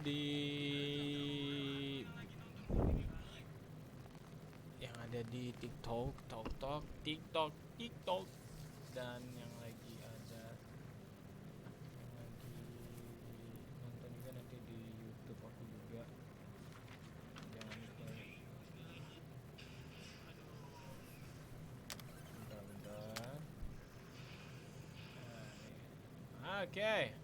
di yang ada di TikTok dan yang lagi nonton juga nanti di YouTube aku juga. Jangan lupa. Bentar. Oke.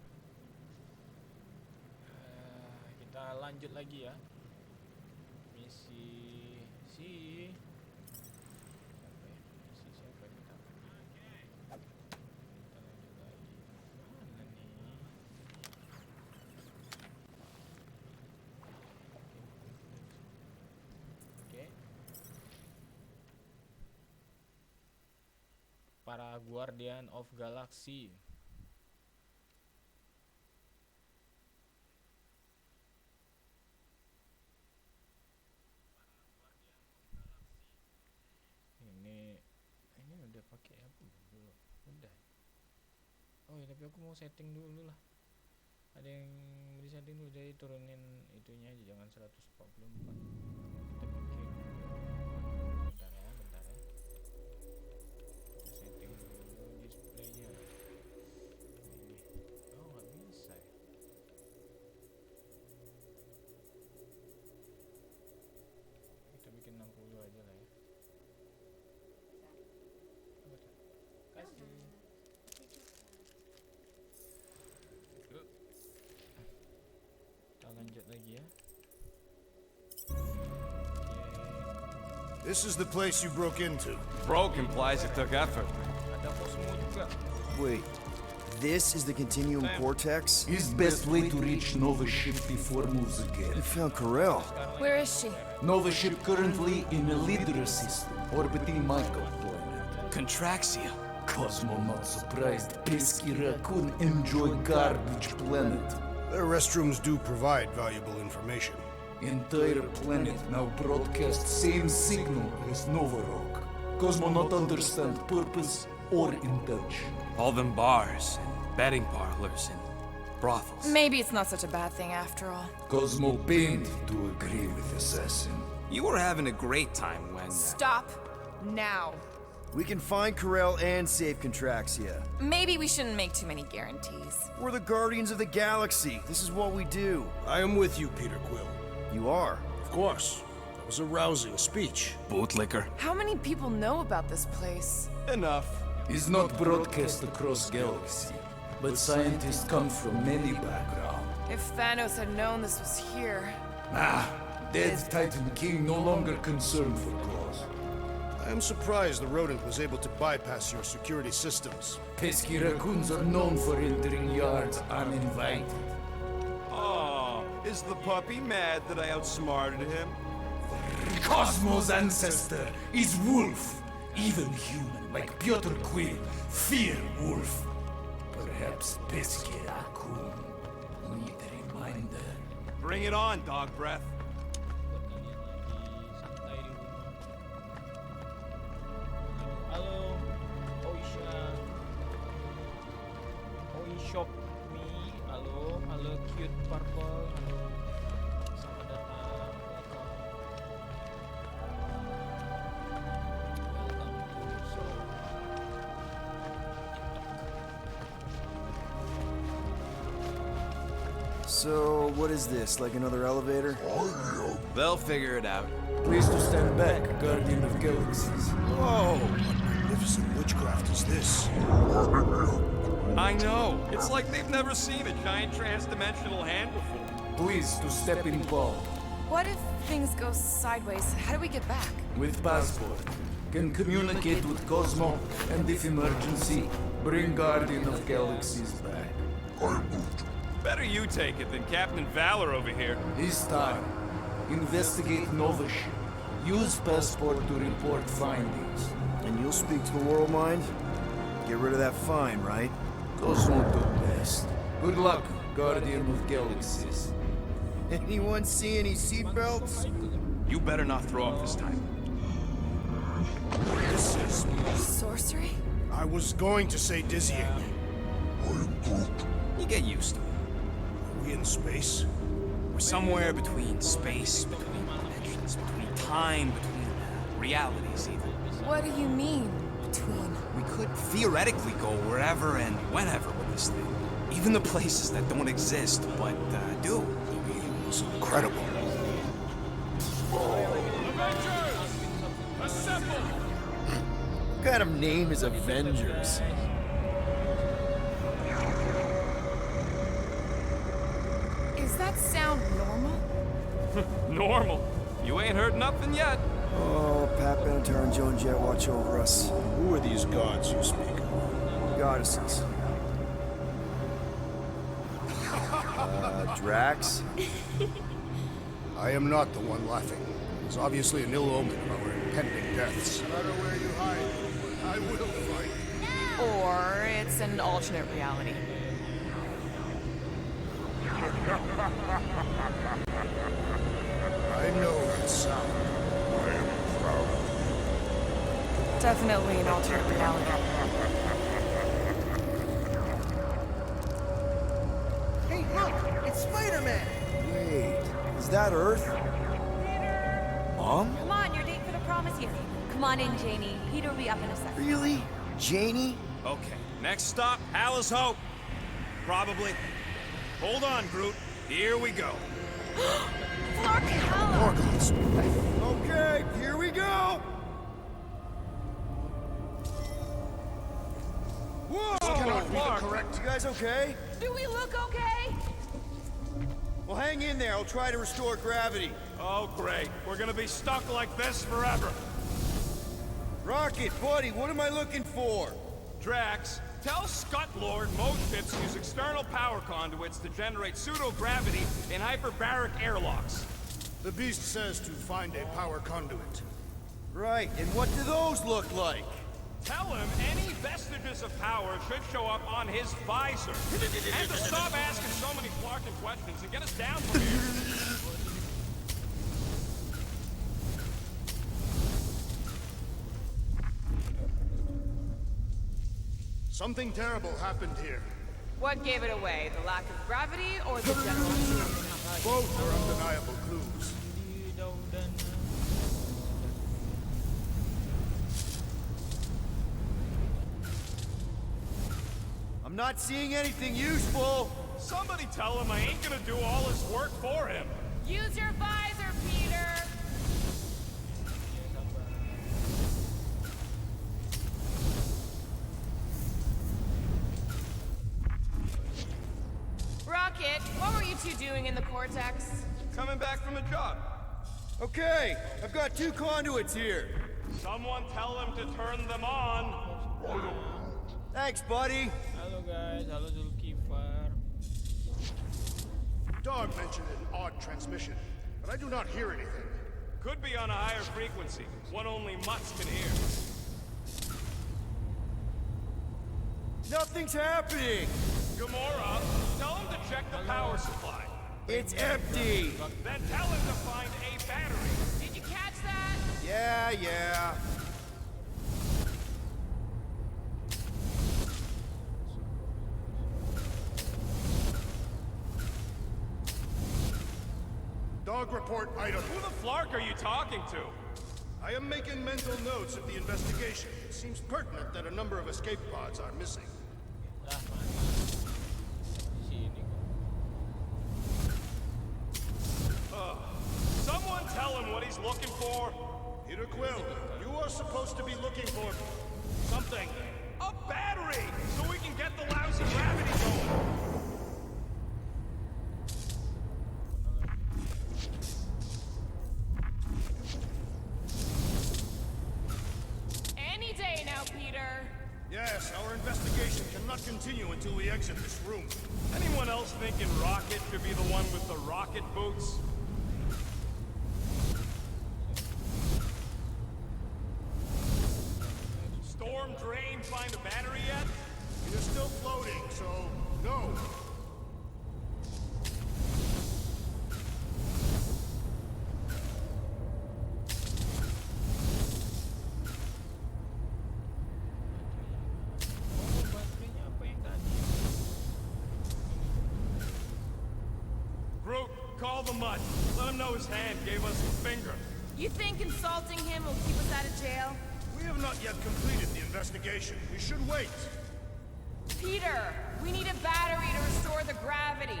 Kita lanjut lagi ya. Misi siapa yang kita? Kita lanjut lagi. Mana nih? Oke. Para Guardian of Galaxy. Ini udah pakai apa belum? Udah. Oh ya, tapi aku mau setting dulu lah. Ada yang di setting dulu, jadi turunin itunya aja, jangan 144. Kita pakai. Bentar ya. Kita setting dulu displaynya. Ini. Oh, nggak bisa ya. Kita bikin 60 aja lah ya. Kita lanjut lagi ya. This is the place you broke into. Broke implies it took effort. Ada posmu juga. Wait, this is the Continuum Cortex? Is best way to reach Nova ship before moves again. You found Karel. Where is she? Nova ship currently in a leader system, orbiting Michael planet. Contraxia. Cosmo not surprised pesky raccoon enjoy garbage planet. Their restrooms do provide valuable information. Entire planet now broadcast same signal as Nova Rock. Cosmo not understand purpose or intention. All them bars and betting parlors and brothels. Maybe it's not such a bad thing after all. Cosmo pained to agree with Assassin. You were having a great time when... Stop now. We can find Karel and save Contraxia. Maybe we shouldn't make too many guarantees. We're the Guardians of the Galaxy. This is what we do. I am with you, Peter Quill. You are. Of course. That was a rousing speech. Bootlicker. How many people know about this place? Enough. Is not broadcast across galaxy, but scientists come from many backgrounds. If Thanos had known this was here... Dead Titan King no longer concerned for cause. I am surprised the rodent was able to bypass your security systems. Pesky raccoons are known for entering yards uninvited. Oh, is the puppy mad that I outsmarted him? Cosmo's ancestor is wolf. Even human, like Piotr Quill, fear wolf. Perhaps pesky raccoon need a reminder. Bring it on, dog breath. Halo, Shop Me. Halo Cute Purple. Halo, selamat datang. Welcome to show. So, what is this? Like another elevator? They'll figure it out. Please to stand back, Guardian of Galaxies. Whoa! What magnificent witchcraft is this? I know. It's like they've never seen a giant trans-dimensional hand before. Please to step in Paul. What if things go sideways? How do we get back? With passport. Can communicate with Cosmo, and if emergency, bring Guardian of Galaxies back. Better you take it than Captain Valor over here. This time, investigate Nova ship. Use passport to report findings. And you'll speak to the World Mind? Get rid of that fine, right? Cosmo do best. Good luck, Guardian of Galaxies. Anyone see any seatbelts? You better not throw up this time. This is... Sorcery? I was going to say dizzying. You get used to it. Are we in space? We're somewhere between space, between dimensions, between time, between realities even. What do you mean, between? We could theoretically go wherever and whenever with this thing. Even the places that don't exist, but do. It's incredible. What kind of name is Avengers? Is that sound normal? Normal. You ain't heard nothing yet. Oh, Pat Benatar and Joan Jett watch over us. Who are these gods you speak of? Goddesses. Drax? I am not the one laughing. It's obviously an ill omen of our impending deaths. No matter where you hide, I will fight. Or it's an alternate reality. I know that sound. I am proud. Definitely an alternate reality. Hey, look! It's Spider-Man! Wait, is that Earth? Mom? Come on, your date for the prom is here. Come on in, Janie. Peter will be up in a second. Really? Janie? Okay, next stop, Hal's Hope. Probably. Hold on, Groot. Here we go. Organs. Okay, here we go! Whoa! Cannot be the correct. You guys okay? Do we look okay? Well, hang in there. I'll try to restore gravity. Oh, great. We're gonna be stuck like this forever. Rocket, buddy, what am I looking for? Drax, tell Scut Lord most ships use external power conduits to generate pseudo-gravity in hyperbaric airlocks. The beast says to find a power conduit. Right, and what do those look like? Tell him any vestiges of power should show up on his visor. And to stop asking so many Clarkin questions and get us down from here. Something terrible happened here. What gave it away? The lack of gravity or the general uncertainty? Both are undeniable clues. I'm not seeing anything useful. Somebody tell him I ain't gonna do all his work for him. Use your visor, Peter! Rocket, what were you two doing in the Cortex? Coming back from a job. Okay, I've got 2 conduits here. Someone tell him to turn them on. Thanks, buddy. Halo guys, halo Zulkifar. Dog mentioned an odd transmission, but I do not hear anything. Could be on a higher frequency, one only mutts can hear. Nothing's happening. Gamora, tell him to check the power supply. It's empty. Then tell him to find a battery. Did you catch that? Yeah. Dog report item. Who the flark are you talking to? I am making mental notes of the investigation. It seems pertinent that a number of escape pods are missing. Lah, mana? Di sini kok. Someone tell him what he's looking for. Peter Quill, you are supposed to be looking for something. A battery, so we can get the lousy gravity going. Any day now, Peter. Yes, our investigation cannot continue until we exit this room. Anyone else thinking Rocket should be the one with the rocket boots? Storm Drain find a battery yet? It is still floating, so no. Oh, baterainya apa yang tadi? Groot, Call the Mutt. Let him know his hand gave us the finger. You think insulting him will keep us out of jail? We have not yet completed the investigation. We should wait. Peter, we need a battery to restore the gravity.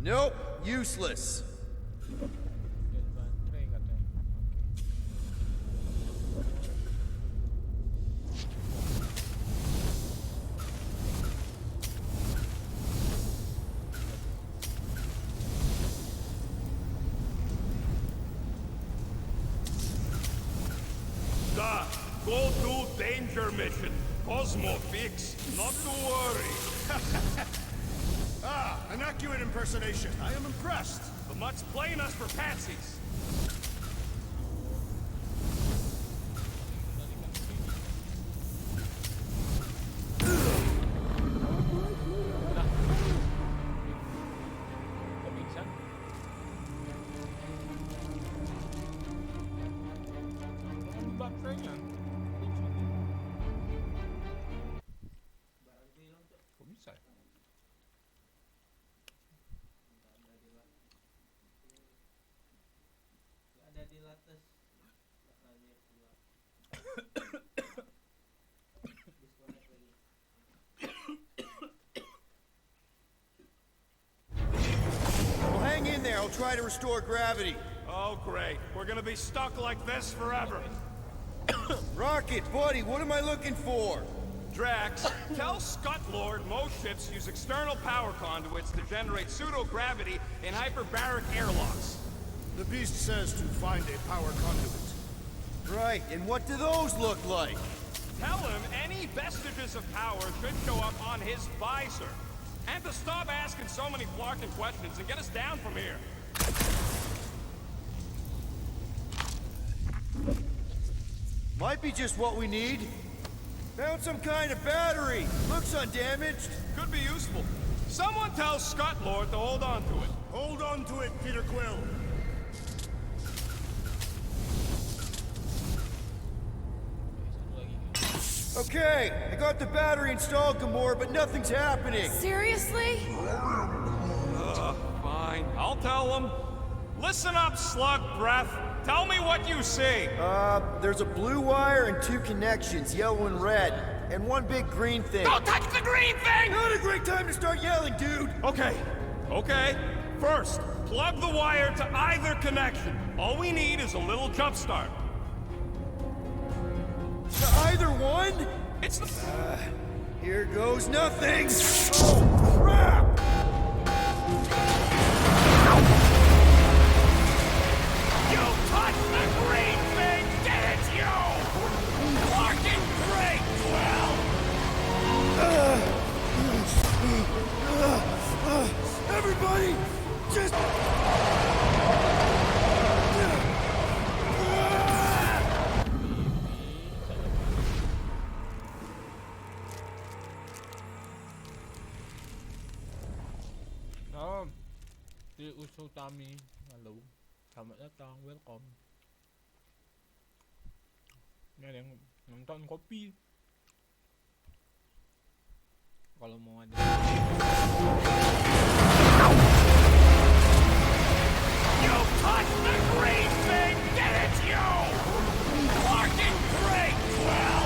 Nope, useless. Lihat baterai katanya. Da, go do danger mission. Cosmo fix, not to worry. Ah, an accurate impersonation. I am impressed. The Mutt's playing us for patsies. Kok pingsan? Kan baterainya. Kok bisa? Well, hang in there. I'll try to restore gravity. Oh, great. We're gonna be stuck like this forever. Rocket, buddy, what am I looking for? Drax, tell Scutlord most ships use external power conduits to generate pseudo-gravity in hyperbaric airlocks. The beast says to find a power conduit. Right, and what do those look like? Tell him any vestiges of power should show up on his visor. And to stop asking so many flarking questions and get us down from here. Might be just what we need. Found some kind of battery. Looks undamaged. Could be useful. Someone tell Scutlord to hold on to it. Hold on to it, Peter Quill. Okay, I got the battery installed, Gamora, but nothing's happening. Seriously? Fine. I'll tell him. Listen up, slug breath. Tell me what you see. There's a blue wire and two connections, yellow and red, and one big green thing. Don't touch the green thing! Not a great time to start yelling, dude! Okay. First, plug the wire to either connection. All we need is a little jump start. To either one? It's the... Here goes nothing! Oh, crap! You touched the green thing, didn't you? Fucking great, Quill! Everybody, just... Di Usutami. Halo. Selamat datang, welcome. Ini ada yang nonton kopi. Kalau mau ada. You touched the green thing, didn't you? Fucking great, Quill!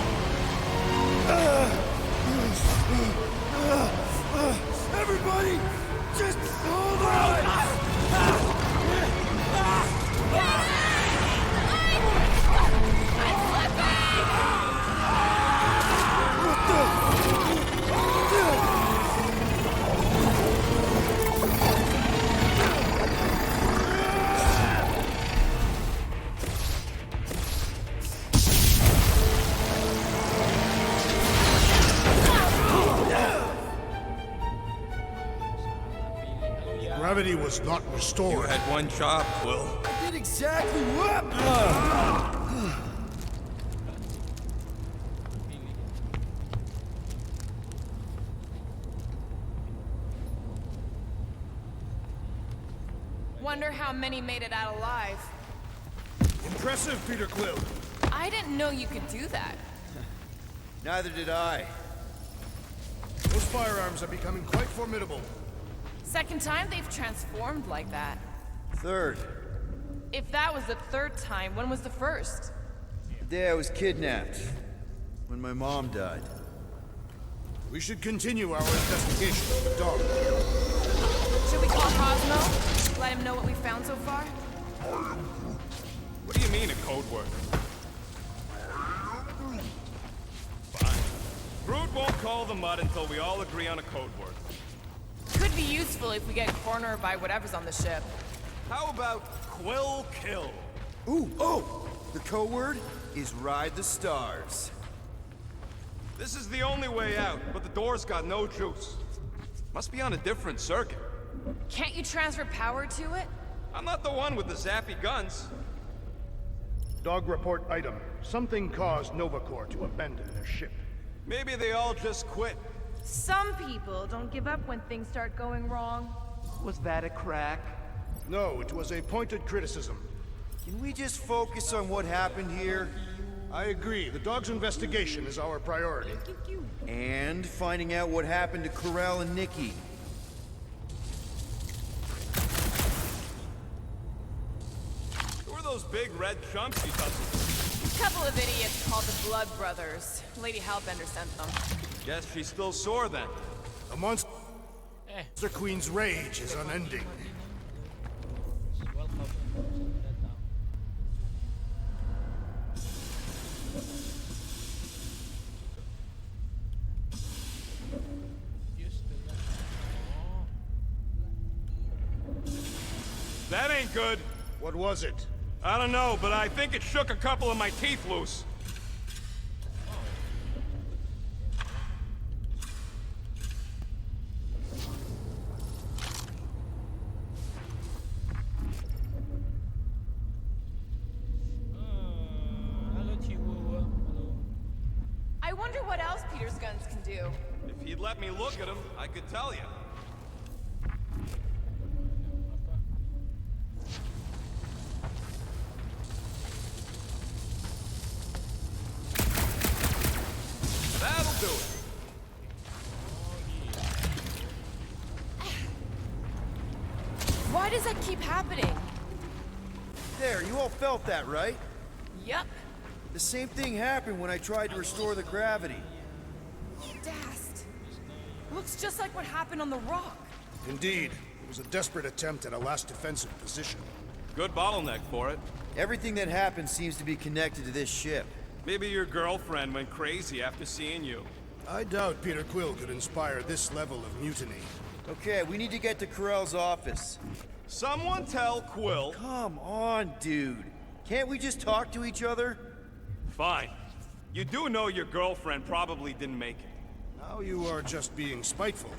Everybody, just hold on! Gravity was not You restored. had one job, Quill. I did exactly what? Wonder how many made it out alive. Impressive, Peter Quill. I didn't know you could do that. Neither did I. Those firearms are becoming quite formidable. Second time they've transformed like that. Third, If that was the third time, when was the first? the day I was kidnapped. When my mom died. We should continue our investigation of the dog. Should we call Cosmo? Let him know what we found so far? What do you mean, a code word? Fine. Groot won't call the mud until we all agree on a code word. Could be useful if we get cornered by whatever's on the ship. How about Quill Kill? Ooh, oh! The code word is Ride the Stars. This is the only way out, but the door's got no juice. Must be on a different circuit. Can't you transfer power to it? I'm not the one with the zappy guns. Dog report item. Something caused Nova Corps to abandon their ship. Maybe they all just quit. Some people don't give up when things start going wrong. Was that a crack? No, it was a pointed criticism. Can we just focus on what happened here? I agree. The dog's investigation is our priority. And finding out what happened to Corell and Nikki. Who are those big red chumps you touched? A couple of idiots called the Blood Brothers. Lady Hellbender sent them. Guess she's still sore then. The Monster Queen's rage is unending. Welcome. Datang. Use the That ain't good. What was it? I don't know, but I think it shook a couple of my teeth loose. Hello, Chihuahua. Hello. I wonder what else Peter's guns can do. If he'd let me look at him, I could tell you. That'll do it. Why does that keep happening? There, you all felt that, right? Yup. The same thing happened when I tried to restore the gravity. Dast. Looks just like what happened on the rock. Indeed. It was a desperate attempt at a last defensive position. Good bottleneck for it. Everything that happened seems to be connected to this ship. Maybe your girlfriend went crazy after seeing you. I doubt Peter Quill could inspire this level of mutiny. Okay, we need to get to Corell's office. Someone tell Quill. Come on, dude. Can't we just talk to each other? Fine. You do know your girlfriend probably didn't make it. Now you are just being spiteful.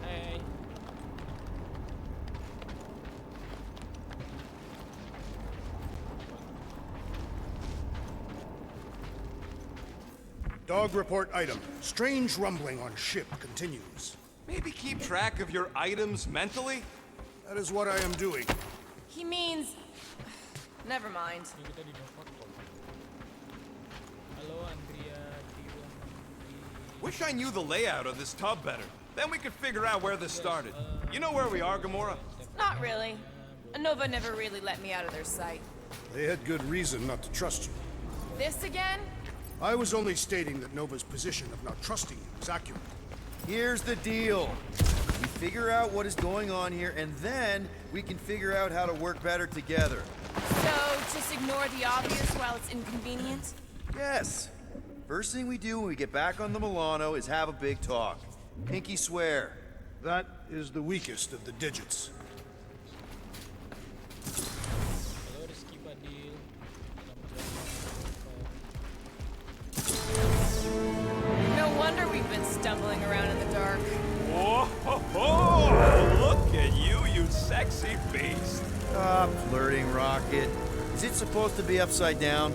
Hey. Dog report item. Strange rumbling on ship continues. Maybe keep track of your items mentally? That is what I am doing. He means... Never mind. Ini kita di Nova Corps. Halo, Andrea. Wish I knew the layout of this tub better. Then we could figure out where this started. You know where we are, Gamora? Not really. Nova never really let me out of their sight. They had good reason not to trust you. This again? I was only stating that Nova's position of not trusting you is accurate. Here's the deal. We figure out what is going on here, and then we can figure out how to work better together. So, just ignore the obvious while it's inconvenient? Yes. First thing we do when we get back on the Milano is have a big talk. Pinky swear. That is the weakest of the digits. Halo, Rizky Badil. No wonder we've been stumbling around in the dark. Whoa, ho, ho. Look at you, you sexy beast. Stop flirting, Rocket. Is it supposed to be upside down?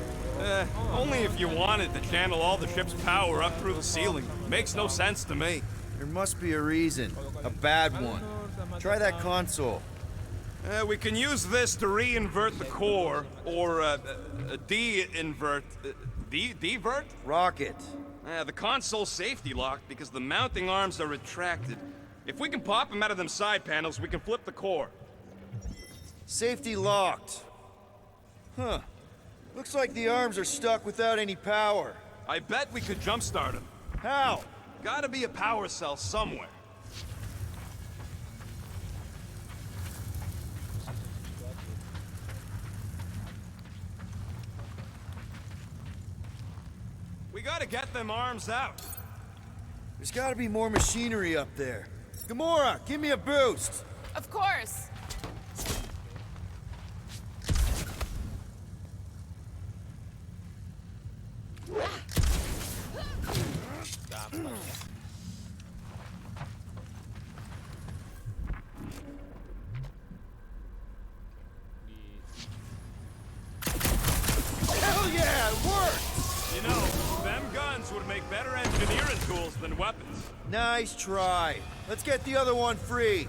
Only if you wanted to channel all the ship's power up through the ceiling. Makes no sense to me. There must be a reason. A bad one. Try that console. We can use this to re-invert the core, or de-invert... Devert? Rocket. The console's safety locked because the mounting arms are retracted. If we can pop him out of them side panels, we can flip the core. Safety locked. Huh. Looks like the arms are stuck without any power. I bet we could jumpstart him. How? Gotta be a power cell somewhere. We gotta get them arms out. There's gotta be more machinery up there. Gamora, give me a boost! Of course. Gampang ya. Hell yeah, it worked! You know, them guns would make better engineering tools than weapons. Nice try. Let's get the other one free.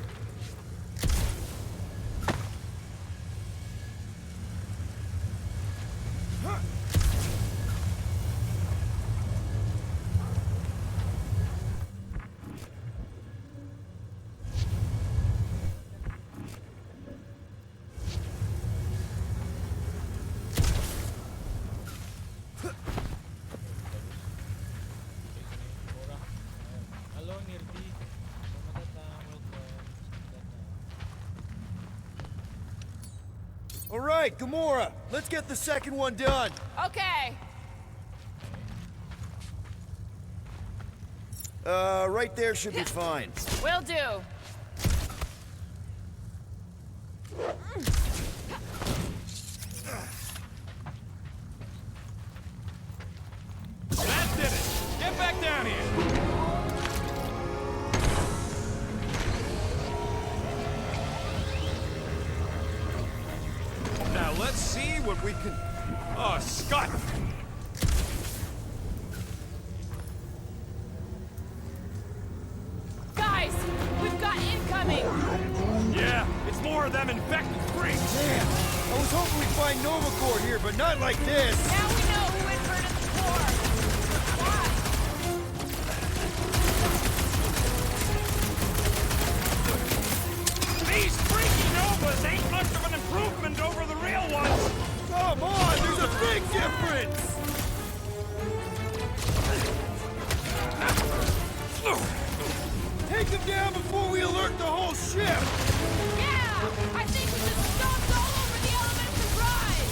Halo Nirdi, selamat datang, welcome, selamat datang. All right, Gamora, let's get the second one done. Okay. Right there should be fine. Will do. That did it! Get back down here! Now let's see what we can... Oh, Scott! Guys, we've got incoming. Yeah, it's more of them infected freaks! Damn, I was hoping we'd find Nova Corps here, but not like this. Now we know who inverted the core. These freaky Novas ain't much of an improvement over the real ones! Come on, there's a big difference! Take him down before we alert the whole ship! Yeah! I think we just stomped all over the elemental drive!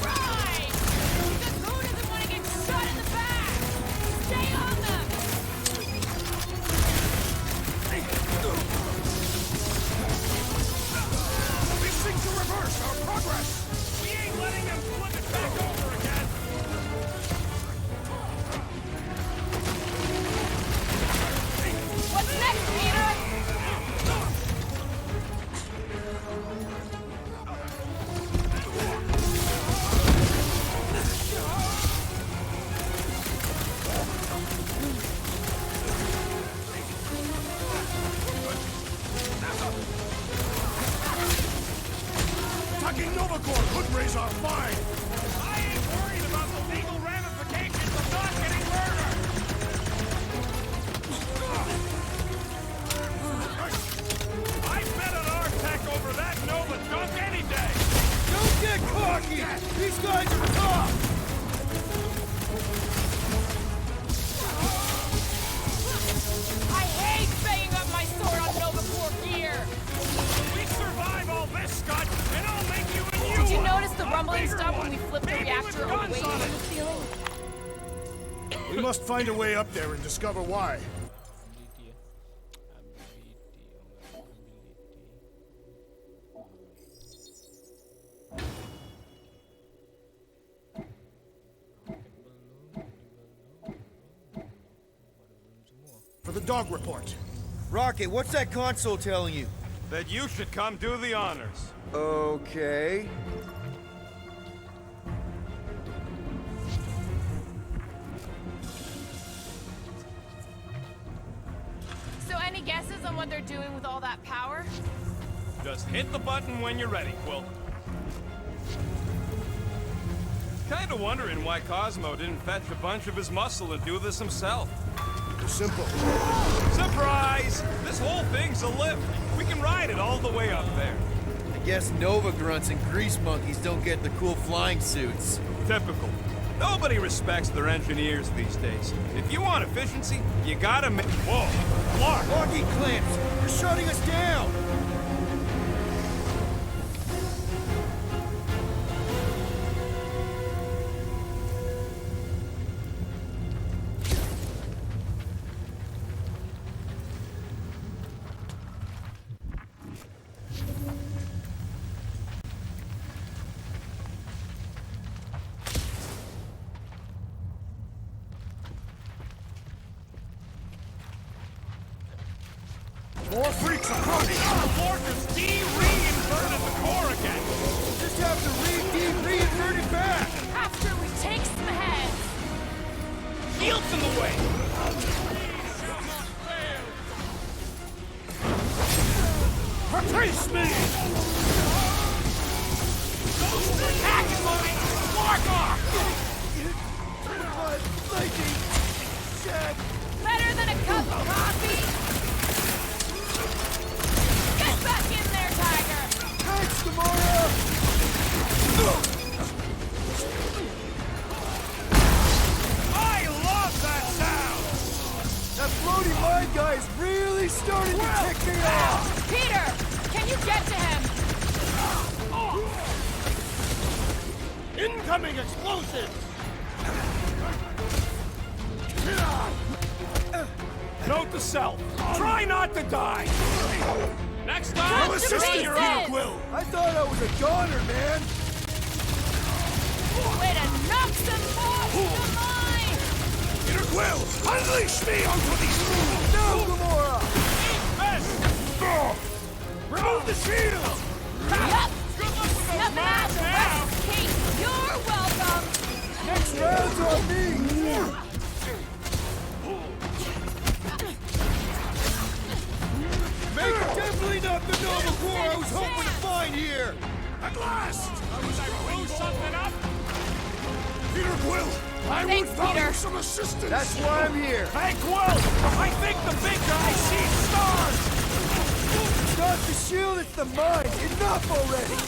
Right! The crew doesn't want to get shot in the back! Stay on them! These things to reverse our progress! We ain't letting them flip it back over again! What's next, Peter? Attacking Nova Corps could raise our fine! I ain't worried about the legal ramifications of not getting murdered! I bet on our tech over that Nova junk any day! Don't get cocky! These guys are tough! I hate banging up my sword on Nova Corps gear! We survive all this, Scott, and I'll make you a new Did you one! notice the A rumbling bigger stuff when one, we flipped the maybe reactor with away guns from on the it. ceiling? We must find a way up there and discover why. Ability ya, ability, oh enggak, belum semua. For the dog report. Rocket, what's that console telling you? That you should come do the honors. Okay. So any guesses on what they're doing with all that power? Just hit the button when you're ready, Quill. Kinda wondering why Cosmo didn't fetch a bunch of his muscle and do this himself. Simple. Surprise! This whole thing's a lift. We can ride it all the way up there. I guess Nova grunts and grease monkeys don't get the cool flying suits. Typical. Nobody respects their engineers these days. If you want efficiency, you gotta make... Whoa! Clark! Locking clamps! You're shutting us down! More freaks approaching! Clark has de-reinverted the core again! Just have to reinvert it back! After we take some heads! Shield's in the way! Replace me! Attack is loading! Clark off! Better than a cup of coffee! Get back in there, Tiger! Thanks, Gamora! I love that sound! That floaty mind guy is really starting to tick me off! Peter! Can you get to him? Incoming explosives! Note to self. Try not to die! Next time, assist you're on you, your Peter own. Quill. I thought I was a goner, man! Way to knock some off the line! Peter Quill, unleash me onto these fools! No, Gamora! Remove the shield! Yup! Nothing else, the rest is cake. You're welcome! Next round's on me! Definitely not the Nova Corps I was hoping to find here! At last! Was I blew something up? Peter Quill, I Thanks, would value Peter. some assistance! That's why I'm here! Hey, Quill! I think the big guy sees stars! It's not the shield, it's the mind! Enough already!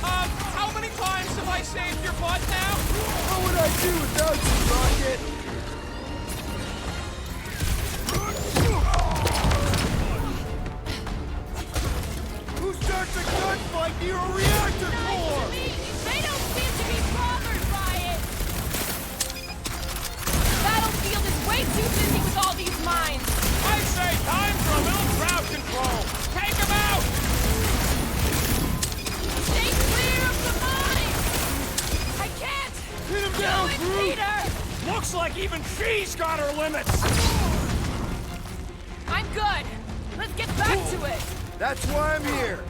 How many times have I saved your butt now? What would I do without you, Rocket? Who starts a gunfight near a reactor core? They don't seem to be bothered by it! Battlefield is way too busy with all these mines! I say time for a little crowd control! Take him out! Stay clear of the mines! I can't! Hit him Do down, it, Groot! Peter! Looks like even she's got her limits! I'm good! Let's get back to it! That's why I'm here!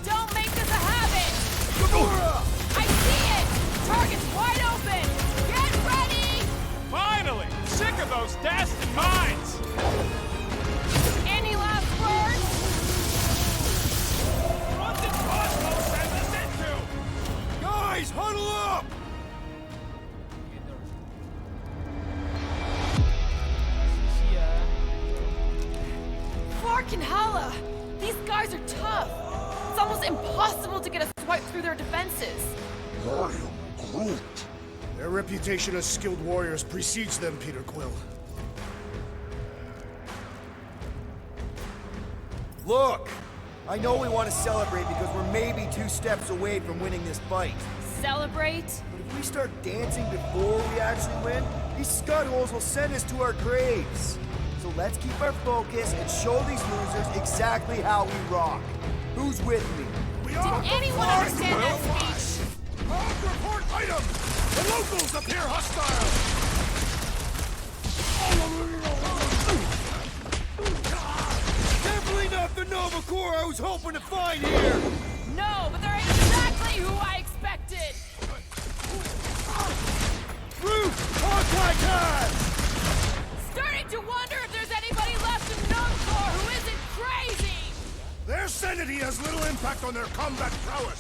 Don't make this a habit! Gamora! I see it! Target's wide open! Get ready! Finally! Sick of those dashed mines! Any last words? What did Cosmo send us into? Guys, huddle up! Clark and Hala! These guys are tough! It's almost impossible to get a swipe through their defenses! I am Groot. Their reputation as skilled warriors precedes them, Peter Quill. Look! I know we want to celebrate because we're maybe 2 steps away from winning this fight. Celebrate? But if we start dancing before we actually win, these scudholes will send us to our graves. So let's keep our focus and show these losers exactly how we rock. Who's with me? We Did anyone understand that speech? Report item! The locals appear hostile! Definitely not the Nova Corps I was hoping to find here! No, but they're exactly who I expected! Groot! Hawkeye time! Starting to wonder if there's anybody insanity has little impact on their combat prowess.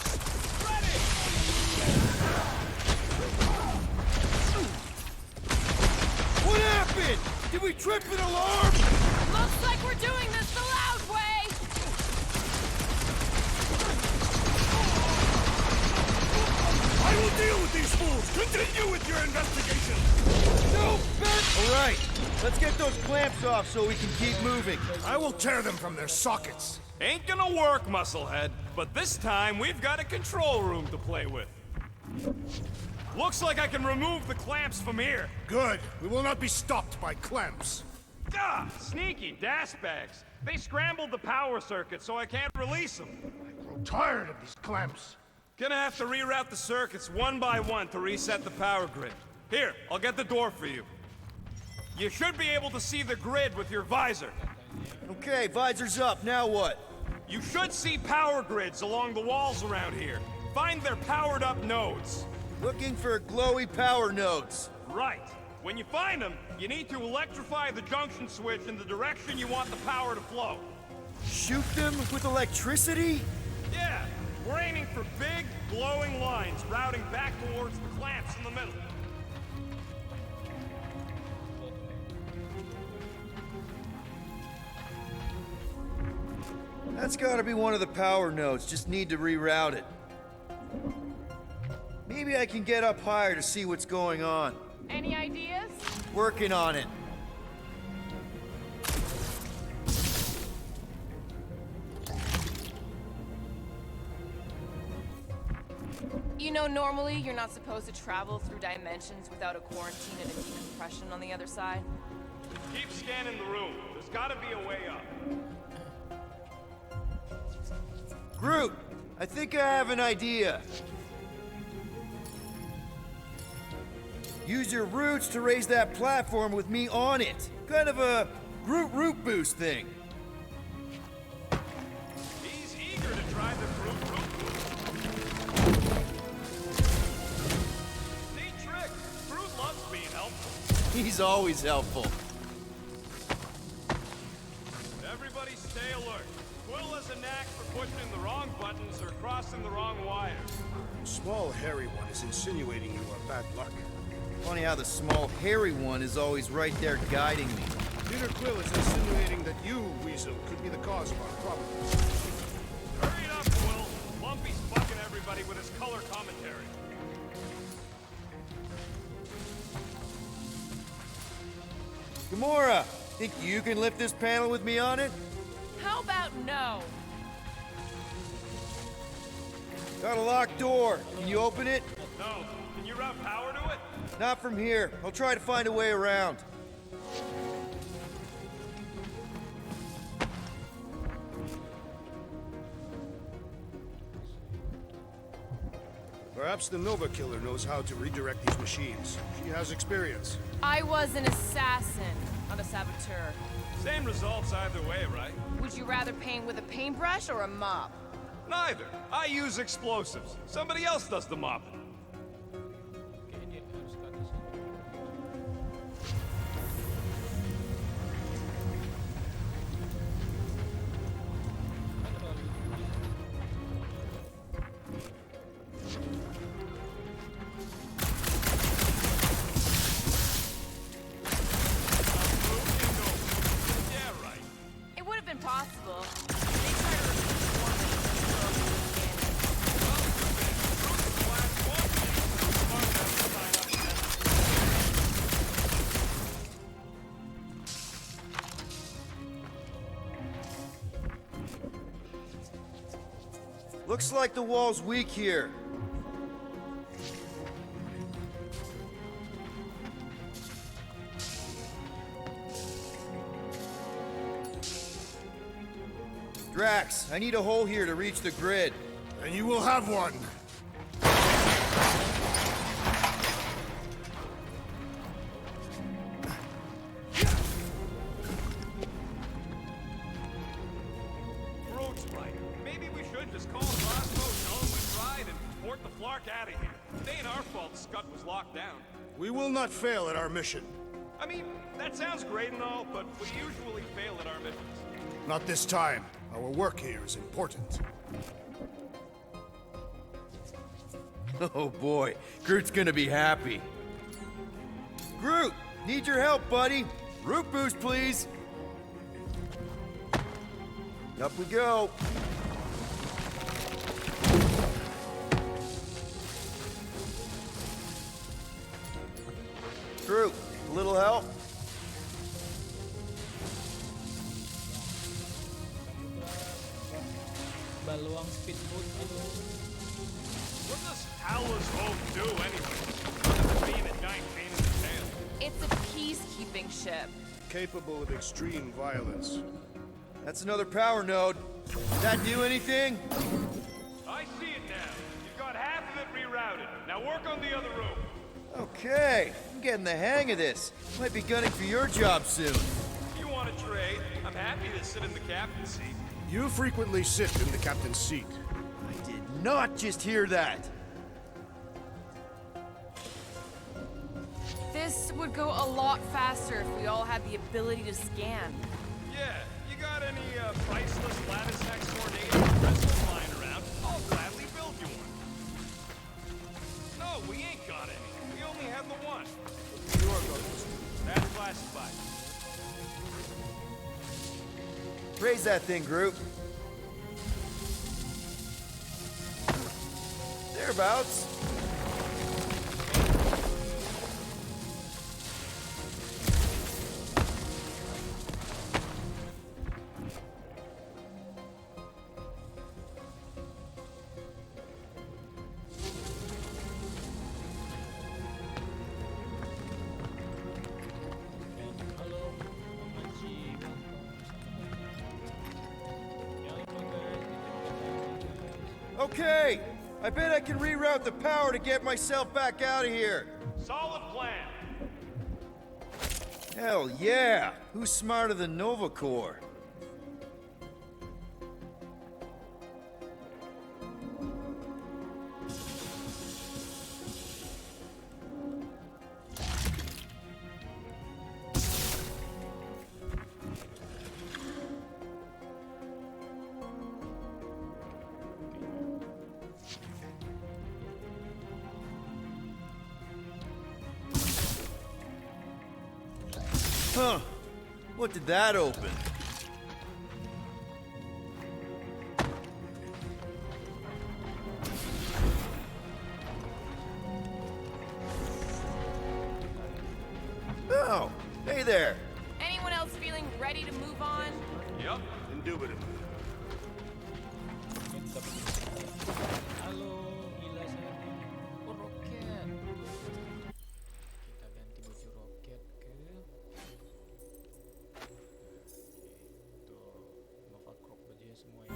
What happened? Did we trip an alarm? Looks like we're doing this the loud way! I will deal with these fools! Continue with your investigation! No, Ben! Alright, let's get those clamps off so we can keep moving. I will tear them from their sockets. Ain't gonna work, Musclehead. But this time, we've got a control room to play with. Looks like I can remove the clamps from here. Good. We will not be stopped by clamps. Ah, sneaky bags. They scrambled the power circuit, so I can't release them. I grow tired of these clamps. Gonna have to reroute the circuits one by one to reset the power grid. Here, I'll get the door for you. You should be able to see the grid with your visor. Okay, visor's up, now what? You should see power grids along the walls around here. Find their powered up nodes. Looking for glowy power nodes. Right. When you find them, you need to electrify the junction switch in the direction you want the power to flow. Shoot them with electricity? Yeah, we're aiming for big, glowing lines routing back towards the clamps in the middle. That's gotta be one of the power nodes, just need to reroute it. Maybe I can get up higher to see what's going on. Any ideas? Working on it. You know, normally you're not supposed to travel through dimensions without a quarantine and a decompression on the other side. Keep scanning the room. There's gotta be a way up. Groot, I think I have an idea. Use your roots to raise that platform with me on it. Kind of a Groot root boost thing. He's eager to try the Groot root boost. Neat trick. Groot loves being helpful. He's always helpful. Everybody stay alert. Quill has a knack for pushing the wrong buttons or crossing the wrong wires. The small, hairy one is insinuating you are bad luck. Funny how the small, hairy one is always right there guiding me. Peter Quill is insinuating that you, Weasel, could be the cause of our problems. Hurry it up, Quill. Lumpy's bucking everybody with his color commentary. Gamora, think you can lift this panel with me on it? How about no? Got a locked door. Can you open it? No. Can you route power to it? Not from here. I'll try to find a way around. Perhaps the Nova Killer knows how to redirect these machines. She has experience. I was an assassin, not a saboteur. Same results either way, right? Would you rather paint with a paintbrush or a mop? Neither. I use explosives. Somebody else does the mopping. Kayaknya dia harus ke atas. Yeah, right. It would have been possible. They tried to reform it. Looks like the wall's weak here. Drax, I need a hole here to reach the grid. And you will have one. Groot's right. Maybe we should just call Roscoe, tell him we tried, and port the Flark out of here. It ain't our fault Scud was locked down. We will not fail at our mission. I mean, that sounds great and all, but we usually fail at our missions. Not this time. Our work here is important. Oh boy, Groot's gonna be happy. Groot, need your help, buddy. Root boost, please. Up we go. Groot, a little help? Baluang speedboat gitu. What does Howler's Hope do anyway? Other than being a giant pain in the tail. It's a peacekeeping ship. Capable of extreme violence. That's another power node. Does that do anything? I see it now. You've got half of it rerouted. Now work on the other room. Okay, I'm getting the hang of this. Might be gunning for your job soon. If you want to trade, I'm happy to sit in the captain's seat. You frequently sit in the captain's seat. I did not just hear that. This would go a lot faster if we all had the ability to scan. Yeah, you got any priceless lattice hex tornado crystals lying around? I'll gladly build you one. No, we ain't got any. We only have the one. Sure goes. That's classified. Raise that thing, Groot. Thereabouts. Halo, Mamaji, Okay, I bet I can reroute the power to get myself back out of here. Solid plan. Hell yeah! Who's smarter than Nova Corps? Huh. What did that open? Oh, hey there. Anyone else feeling ready to move on? Yep. Indubitably. Halo, gila saya. Oh, roket. Kita ganti baju roket ke gitu. Ngevakrok bajunya semua ya.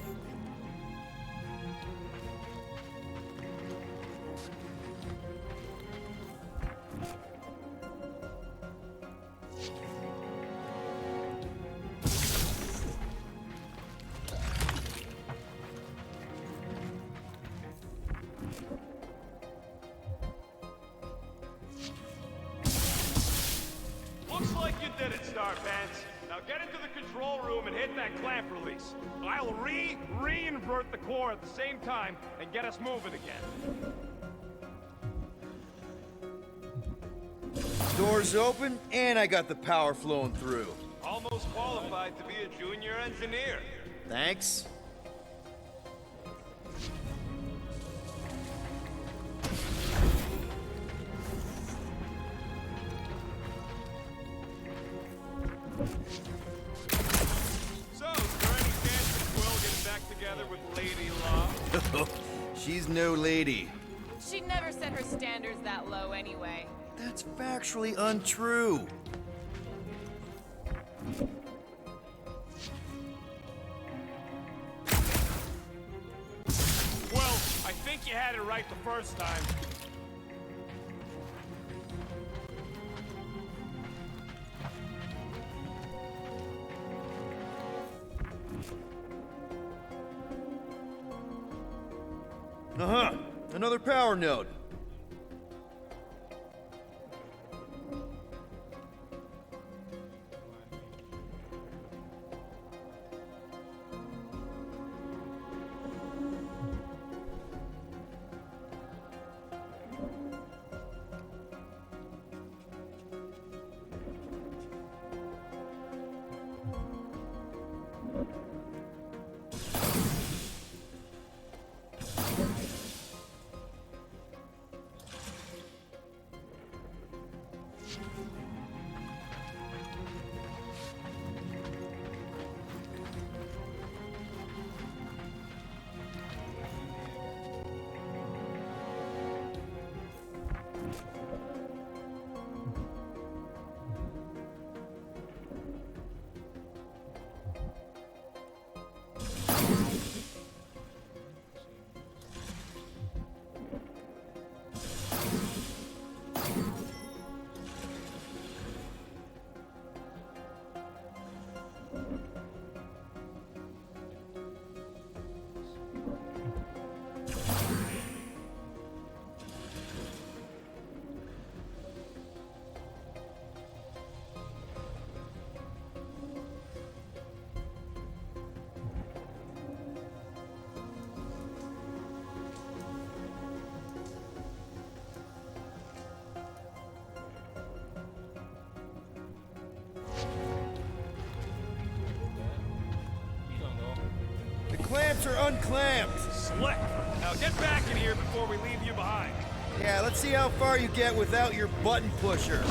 Looks like you did it, Starpants. Now get into the control room and hit that clamp release. I'll re-invert the core at the same time and get us moving again. Doors open, and I got the power flowing through. Almost qualified to be a junior engineer. Thanks. So, is there any chance of Quill getting back together with Lady Law? She's no lady. She'd never set her standards that low anyway. That's factually untrue. Well, I think you had it right the first time. Uh-huh. Another power node. clamps are unclamped. Slick. Now get back in here before we leave you behind. Yeah, let's see how far you get without your button pusher.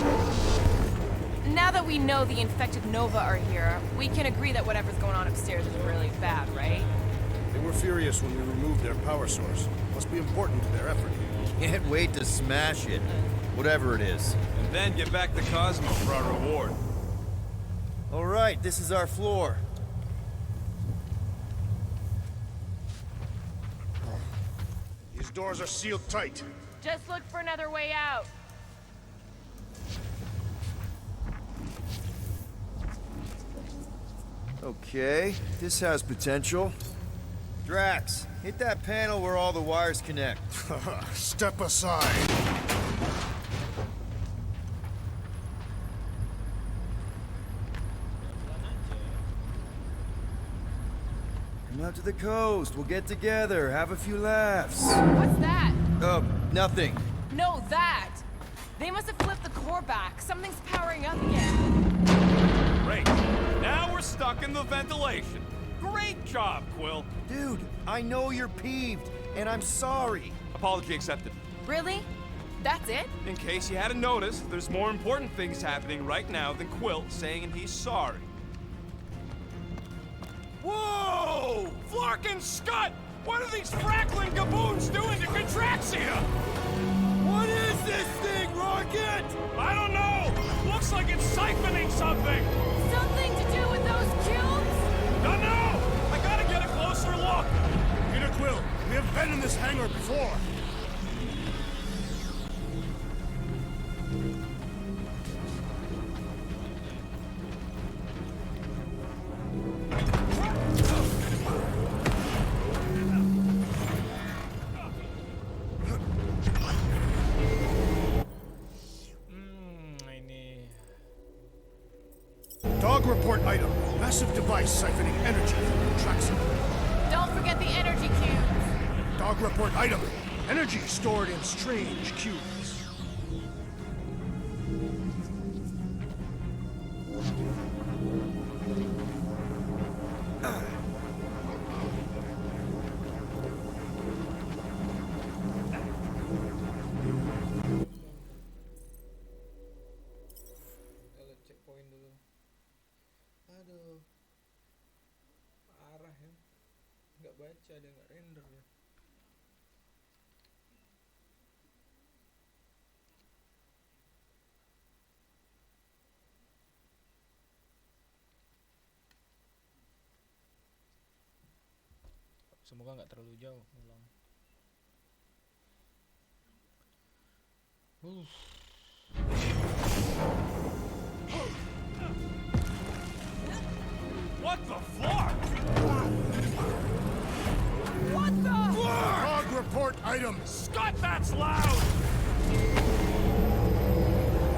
Now that we know the infected Nova are here, we can agree that whatever's going on upstairs is really bad, right? They were furious when we removed their power source. Must be important to their effort. Can't wait to smash it. Whatever it is. And then get back to Cosmo for our reward. All right, this is our floor. These doors are sealed tight. Just look for another way out. Okay, this has potential. Drax, hit that panel where all the wires connect. Step aside. Come out to the coast. We'll get together, have a few laughs. What's that? Nothing. No, that! They must have flipped the core back. Something's powering up again. Great. Now we're stuck in the ventilation. Great job, Quill. Dude, I know you're peeved, and I'm sorry. Apology accepted. Really? That's it? In case you hadn't noticed, there's more important things happening right now than Quill saying he's sorry. Whoa! Flark and Scud! What are these frackling gaboons doing to Contraxia? What is this thing, Rocket? I don't know! Looks like it's siphoning something! Something to do with those cubes? Don't know! I gotta get a closer look! Peter Quill, we have been in this hangar before. Dog report item. Massive device siphoning energy from Traxxas. Don't forget the energy cubes. Dog report item. Energy stored in strange cubes. Kita lihat checkpoint dulu. Aduh, parah ya. Nggak baca, dia nggak render ya. Semoga nggak terlalu jauh ulang. What the fuck? What the? Dog report item. Scott, that's loud!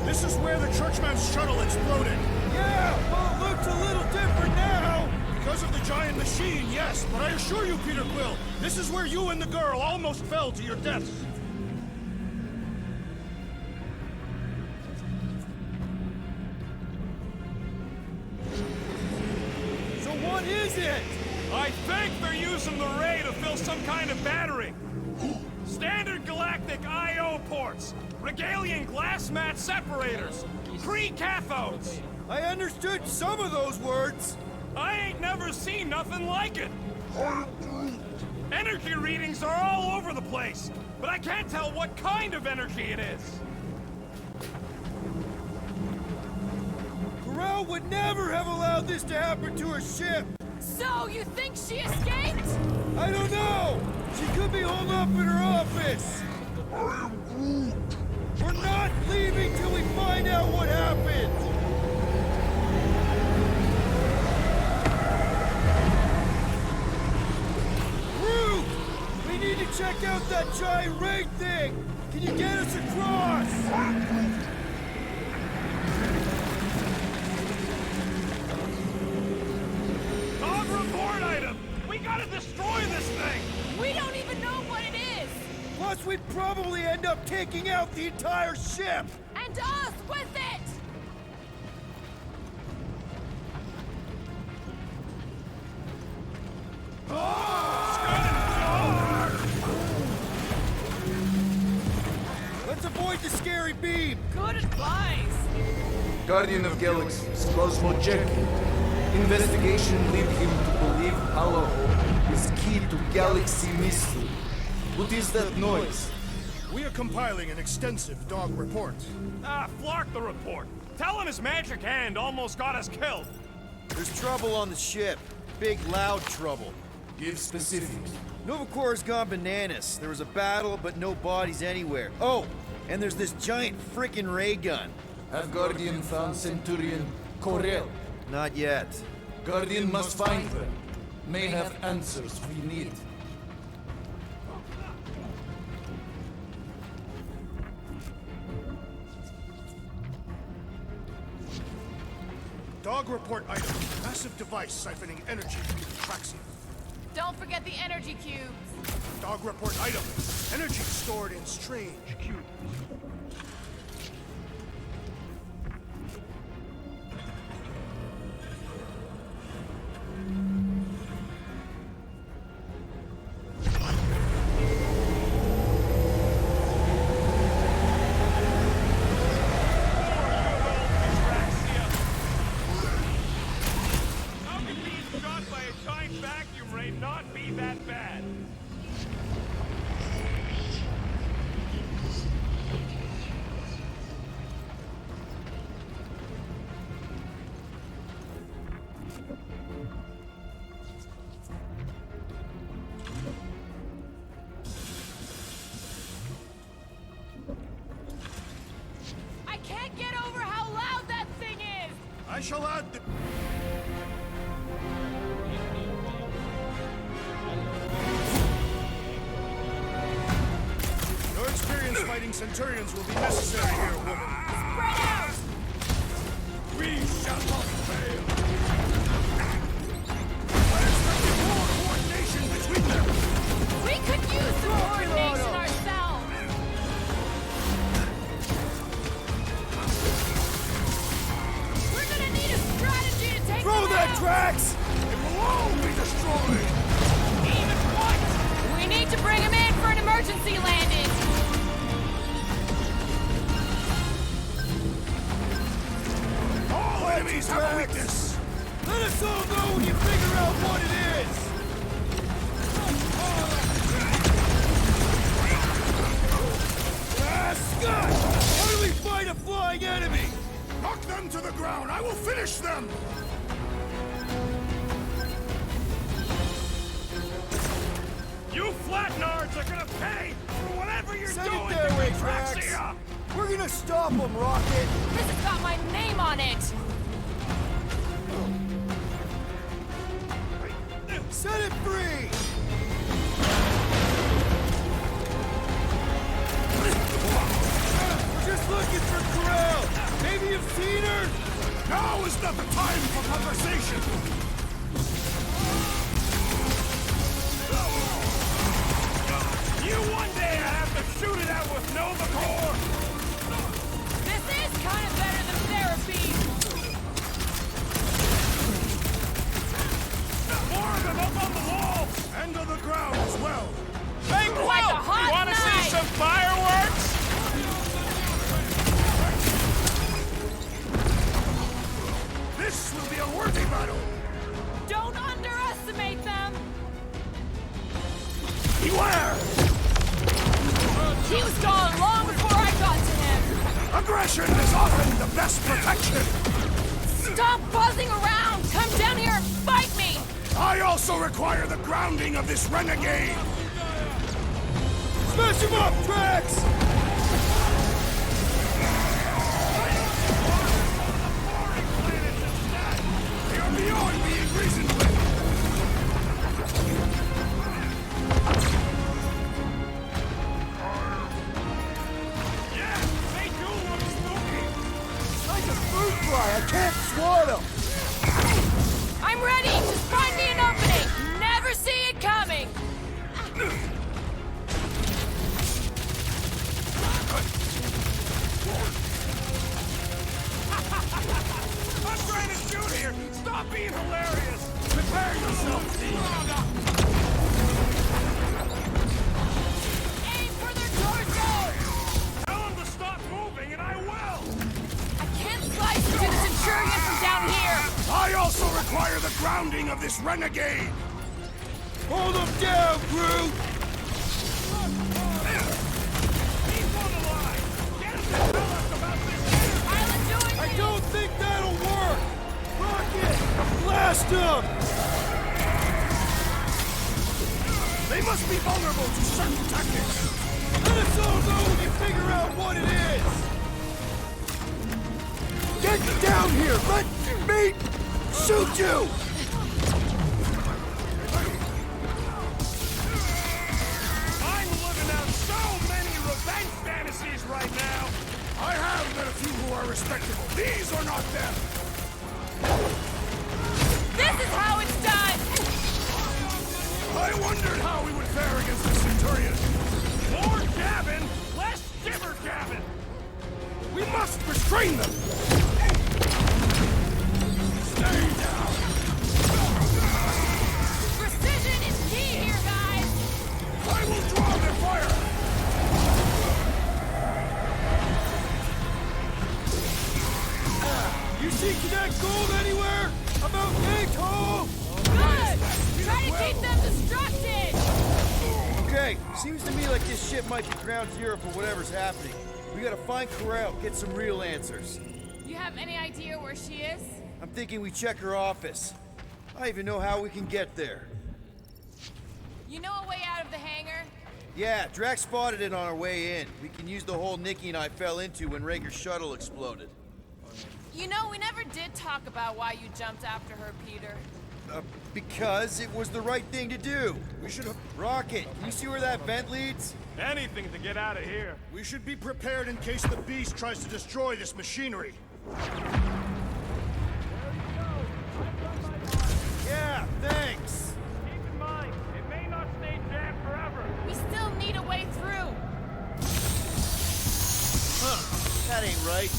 This is where the Churchman's shuttle exploded. Yeah, well, it looks a little different now. Because of the giant machine, yes, but I assure you, Peter Quill, this is where you and the girl almost fell to your deaths. So what is it? I think they're using the ray to fill some kind of battery. Standard galactic I.O. ports, Regalian glass mat separators, pre-cathodes. I understood some of those words. I ain't never seen nothing like it. Energy readings are all over the place, but I can't tell what kind of energy it is. Corral would never have allowed this to happen to her ship. So, you think she escaped? I don't know. She could be holed up in her office. We're not leaving till we find out what happened. Groot! We need to check out that giant ray thing. Can you get us across? Dog report item! We gotta destroy this thing! We don't even know what it is! Plus, we'd probably end up taking out the entire ship. And us with it! Ah! Good advice. Guardian of Galaxies, Cosmo Jackie. Investigation lead him to believe Halaho is key to galaxy mystery. What is that noise? We are compiling an extensive dog report. Flark the report. Tell him his magic hand almost got us killed. There's trouble on the ship. Big, loud trouble. Give specifics. Nova Corps gone bananas. There was a battle, but no bodies anywhere. Oh, and there's this giant frickin' ray gun. Have Guardian found Centurion Corel? Not yet. Guardian must find them. May have answers we need. Dog report item. Massive device siphoning energy from the Traxium. Don't forget the energy cubes. Dog report item. Energy stored in strange cubes. How can being shot by a giant vacuum ray not be that bad? I can't get over how loud that thing is. I shall add the... Your experience fighting Centurions will be necessary here, woman. Spread out. We shall not fail. I expected more coordination between them. We could use some coordination ourselves. We're gonna need a strategy to take Throw them that, out. Drax! It will all be destroyed. Even what? We need to bring him in for an emergency landing. All enemies have a weakness. Let us all know when you figure out what it is! Ah, Scott! How do we fight a flying enemy? Knock them to the ground. I will finish them. You flatnards are gonna pay for whatever you're Send it doing their to way, me, Drax. Traxia! We're gonna stop them, Rocket! This has got my name on it. Set it free! We're just looking for Corel! Maybe you've seen her? Now is not the time for conversation. You one day have to shoot it out with Nova Corps! This is kind of better than therapy. More of them up on the wall! And on the ground as well. Hey, Like a hot wanna night. see some fireworks? This will be a worthy battle. Don't underestimate them. Beware! He was gone long before I got to him. Aggression is often the best protection. Stop buzzing around. Come down here and fight me. I also require the grounding of this renegade. Smash him up, Drax! They are beyond being reasoned with. Yeah, they do look spooky! Like a fruit fly, I can't swat him! I'm ready. Just find me an opening. Never see it coming. I'm trying to shoot here! Stop being hilarious! of this renegade! Hold him down, Groot! He's one alive! Get him to tell us about this interview! Island doing I this! don't think that'll work! Rocket! Blast him! They must be vulnerable to certain tactics! Let us all know when you figure out what it is! Get down here! Let me shoot you! I'm living out so many revenge fantasies right now! I have met a few who are respectable. These are not them! This is how it's done! I wondered how we would fare against the Centurion. More gabbing, less gibber-gabbing! We must restrain them! Stay down! Precision is key here, guys! I will draw their fire! You see Cadet Gold anywhere? About Maytall! Good! Try to keep them distracted! Okay, seems to me like this ship might be ground zero for whatever's happening. We gotta find Corral, get some real answers. You have any idea where she is? I'm thinking we check her office. I even know how we can get there. You know a way out of the hangar? Yeah, Drax spotted it on our way in. We can use the hole Nikki and I fell into when Rager's shuttle exploded. You know, we never did talk about why you jumped after her, Peter. Because it was the right thing to do. We should have... Rocket, can you see where that vent leads? Anything to get out of here. We should be prepared in case the beast tries to destroy this machinery. Yeah, thanks. Keep in mind, it may not stay jammed forever. We still need a way through. Huh, that ain't right.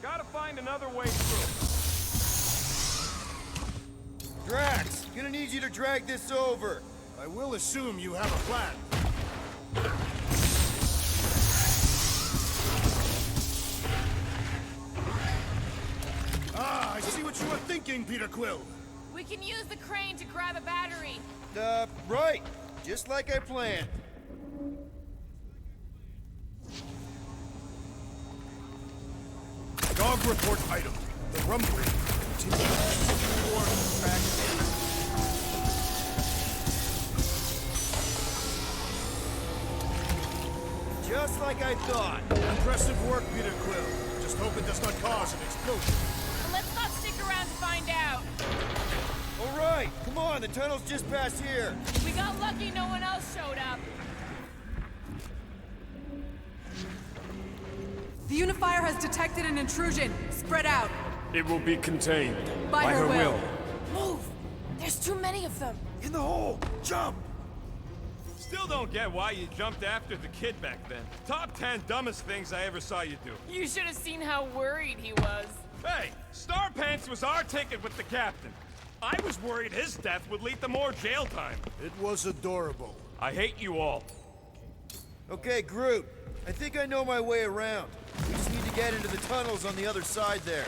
Gotta find another way through. Drax, gonna need you to drag this over. I will assume you have a plan. Ah, I see what you were thinking, Peter Quill. We can use the crane to grab a battery. Right. Just like I planned. Dog report item. The rumbling continues. Just like I thought. Impressive work, Peter Quill. Just hope it does not cause an explosion. Let's not stick around to find out. All right, come on, the tunnel's just past here. We got lucky no one else showed up. The Unifier has detected an intrusion. Spread out. It will be contained. By her will. Move! There's too many of them. In the hole, jump! Still don't get why you jumped after the kid back then. Top 10 dumbest things I ever saw you do. You should have seen how worried he was. Hey, Star Pants was our ticket with the captain. I was worried his death would lead to more jail time. It was adorable. I hate you all. Okay, Groot. I think I know my way around. We just need to get into the tunnels on the other side there.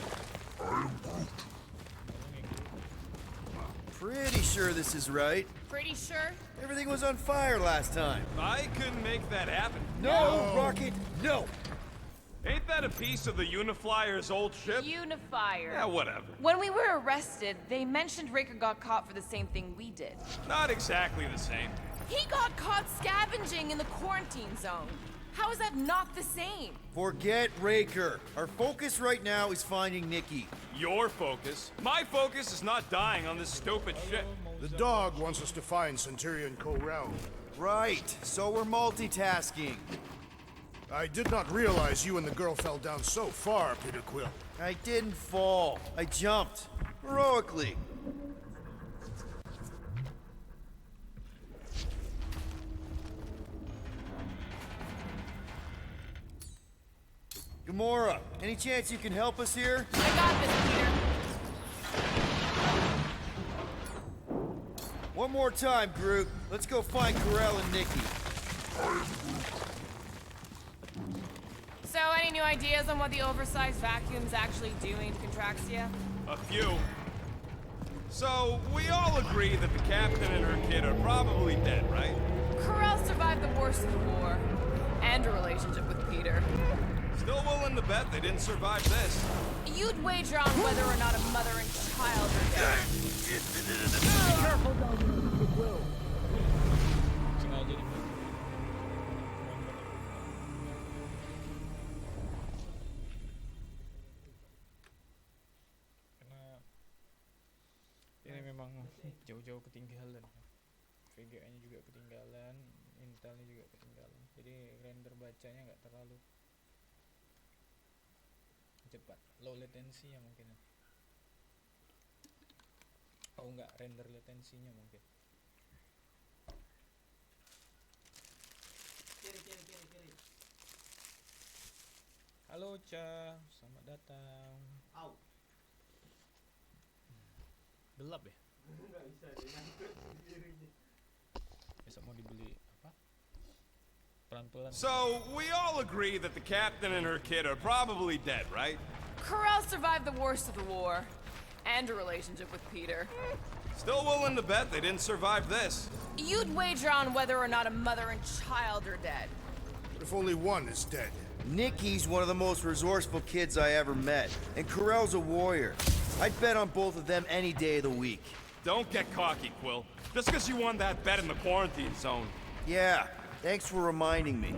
Pretty sure this is right. Pretty sure? Everything was on fire last time. I couldn't make that happen. No, Rocket, no! Ain't that a piece of the Uniflyer's old ship? Unifier. Yeah, whatever. When we were arrested, they mentioned Raker got caught for the same thing we did. Not exactly the same. He got caught scavenging in the quarantine zone. How is that not the same? Forget Raker. Our focus right now is finding Nikki. Your focus. My focus is not dying on this stupid shit. The dog wants us to find Centurion Corral. Right, so we're multitasking. I did not realize you and the girl fell down so far, Peter Quill. I didn't fall. I jumped. Heroically. Gamora, any chance you can help us here? I got this, Peter. One more time, Groot. Let's go find Corell and Nikki. So, any new ideas on what the oversized vacuum's actually doing to Contraxia? A few. So, we all agree that the captain and her kid are probably dead, right? Corell survived the worst of the war, and a relationship with Peter. Still willing to bet they didn't survive this. You'd wager on whether or not a mother and child are dead. Sengaja dibuat. Karena ini memang jauh-jauh ketinggalan. VGA-nya juga ketinggalan, Intelnya juga ketinggalan. Jadi render bacanya nggak terlalu cepat, low latency ya mungkin. Oh enggak, render latensinya mungkin. Kiri. Halo Ca, selamat datang. Au. Gelap ya? Enggak bisa, dia nyangkut sendirinya. Besok mau dibeli apa? Pelan-pelan. So, we all agree that the captain and her kid are probably dead, right? Corell survived the worst of the war, and a relationship with Peter. Still willing to bet they didn't survive this. You'd wager on whether or not a mother and child are dead. What if only one is dead? Nikki's one of the most resourceful kids I ever met, and Corell's a warrior. I'd bet on both of them any day of the week. Don't get cocky, Quill. Just because you won that bet in the quarantine zone. Yeah, thanks for reminding me.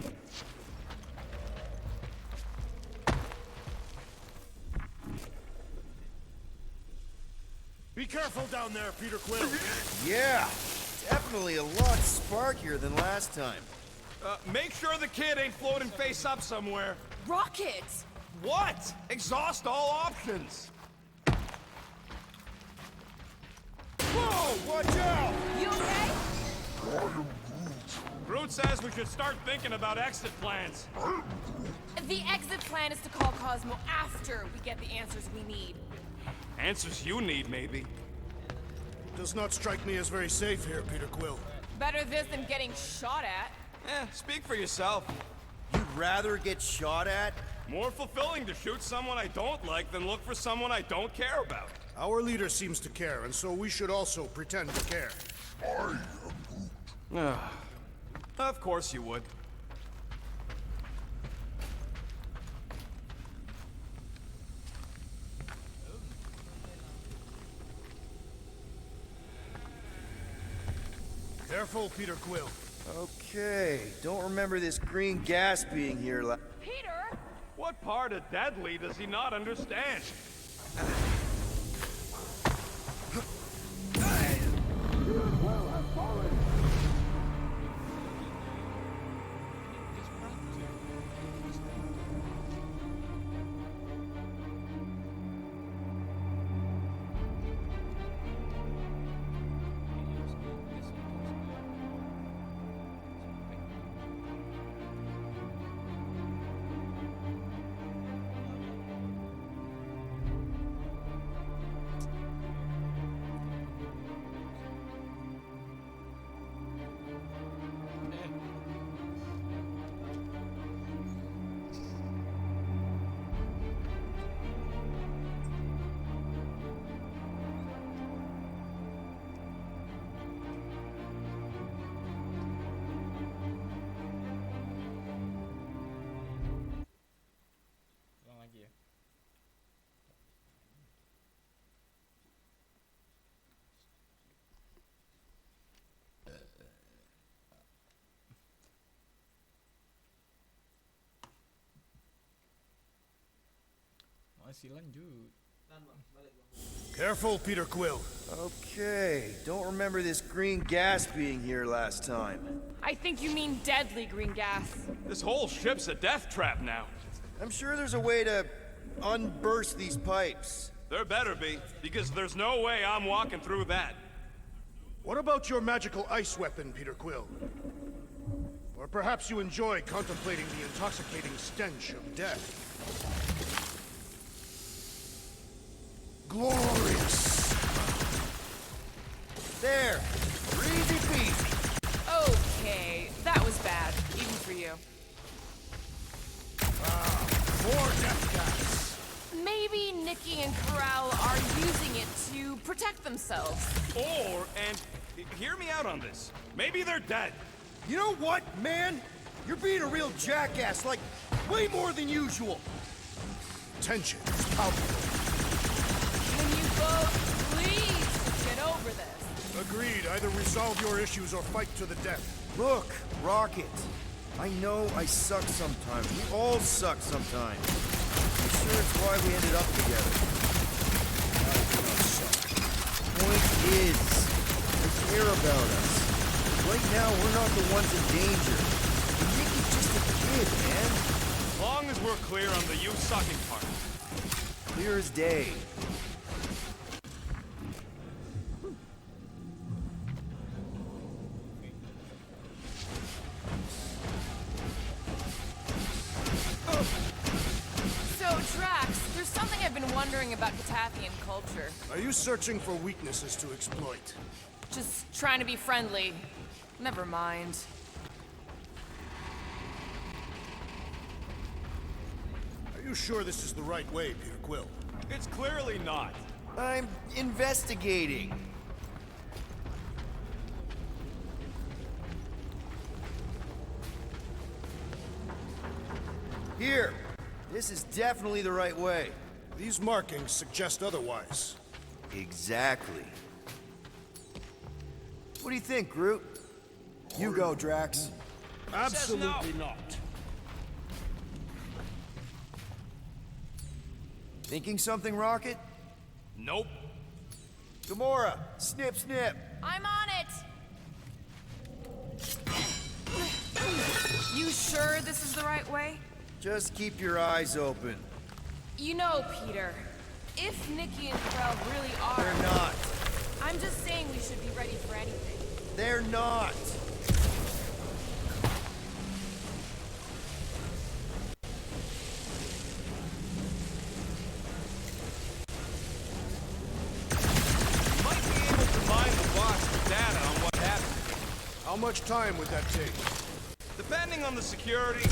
Be careful down there, Peter Quill. Yeah, definitely a lot sparkier than last time. Make sure the kid ain't floating face up somewhere. Rockets! What? Exhaust all options. Whoa, watch out! You okay? Groot says we should start thinking about exit plans. The exit plan is to call Cosmo after we get the answers we need. Answers you need, maybe. Does not strike me as very safe here, Peter Quill. Better this than getting shot at. Speak for yourself. You'd rather get shot at? More fulfilling to shoot someone I don't like than look for someone I don't care about. Our leader seems to care, and so we should also pretend to care. Of course you would. Careful, Peter Quill. Okay, don't remember this green gas being here Peter! What part of deadly does he not understand? Ulang lagi ya. Masih lanjut. Careful, Peter Quill. Okay, don't remember this green gas being here last time. I think you mean deadly green gas. This whole ship's a death trap now. I'm sure there's a way to unburst these pipes. There better be, because there's no way I'm walking through that. What about your magical ice weapon, Peter Quill? Or perhaps you enjoy contemplating the intoxicating stench of death. Glorious! There! Even for you. More death gas! Maybe Nikki and Corral are using it to protect themselves. And hear me out on this. Maybe they're dead. You know what, man? You're being a real jackass, like, way more than usual. Tension is palpable. Can you both please get over this? Agreed. Either resolve your issues or fight to the death. Look, Rocket. I know I suck sometimes. We all suck sometimes. I'm sure it's why we ended up together. I do not suck. Point is, they care about us. Right now, we're not the ones in danger. Nikki's just a kid, man. As long as we're clear on the you sucking part. Clear as day. So, Drax, there's something I've been wondering about Catathian culture. Are you searching for weaknesses to exploit? Just trying to be friendly. Never mind. Are you sure this is the right way, Peter Quill? It's clearly not. I'm investigating. Here. This is definitely the right way. These markings suggest otherwise. Exactly. What do you think, Groot? You go, Drax. Absolutely not. Thinking something, Rocket? Nope. Gamora, snip, snip. I'm on it! You sure this is the right way? Just keep your eyes open. You know, Peter, if Nikki and Corral really are... They're not. I'm just saying we should be ready for anything. They're not. Might be able to mine the box for data on what happened. How much time would that take? Depending on the security,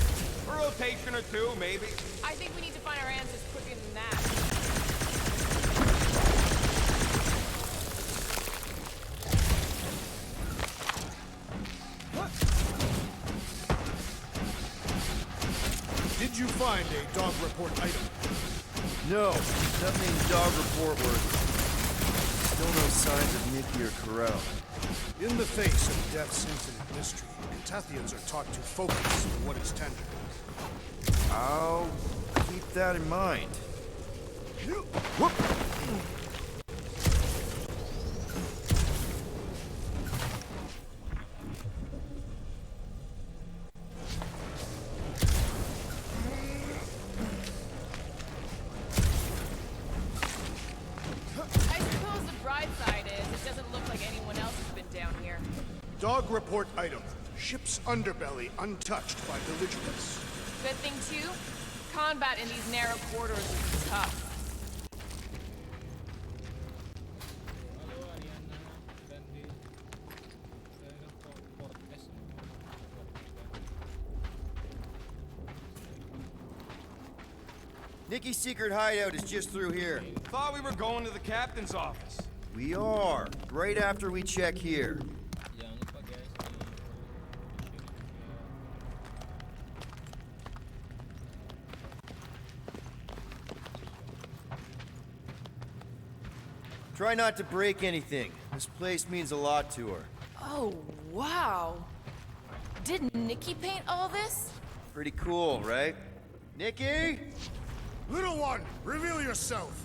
a rotation or two, maybe. I think we need to find our answers quicker than that. Did you find a dog report item? No, nothing dog report worthy. Still no signs of Nikki or Corral. In the face of Death's infinite mystery, Catathians are taught to focus on what is tangible. I'll keep that in mind. Whoop. I suppose the bright side is it doesn't look like anyone else has been down here. Dog report item. Ship's underbelly untouched by belligerents. Good thing, too, combat in these narrow corridors is tough. Halo Ariana dan di podcast. Nikki's secret hideout is just through here. Thought we were going to the captain's office. We are, right after we check here. Jangan lupa guys di Try not to break anything. This place means a lot to her. Oh, wow. Did Nikki paint all this? Pretty cool, right? Nikki? Little one, reveal yourself.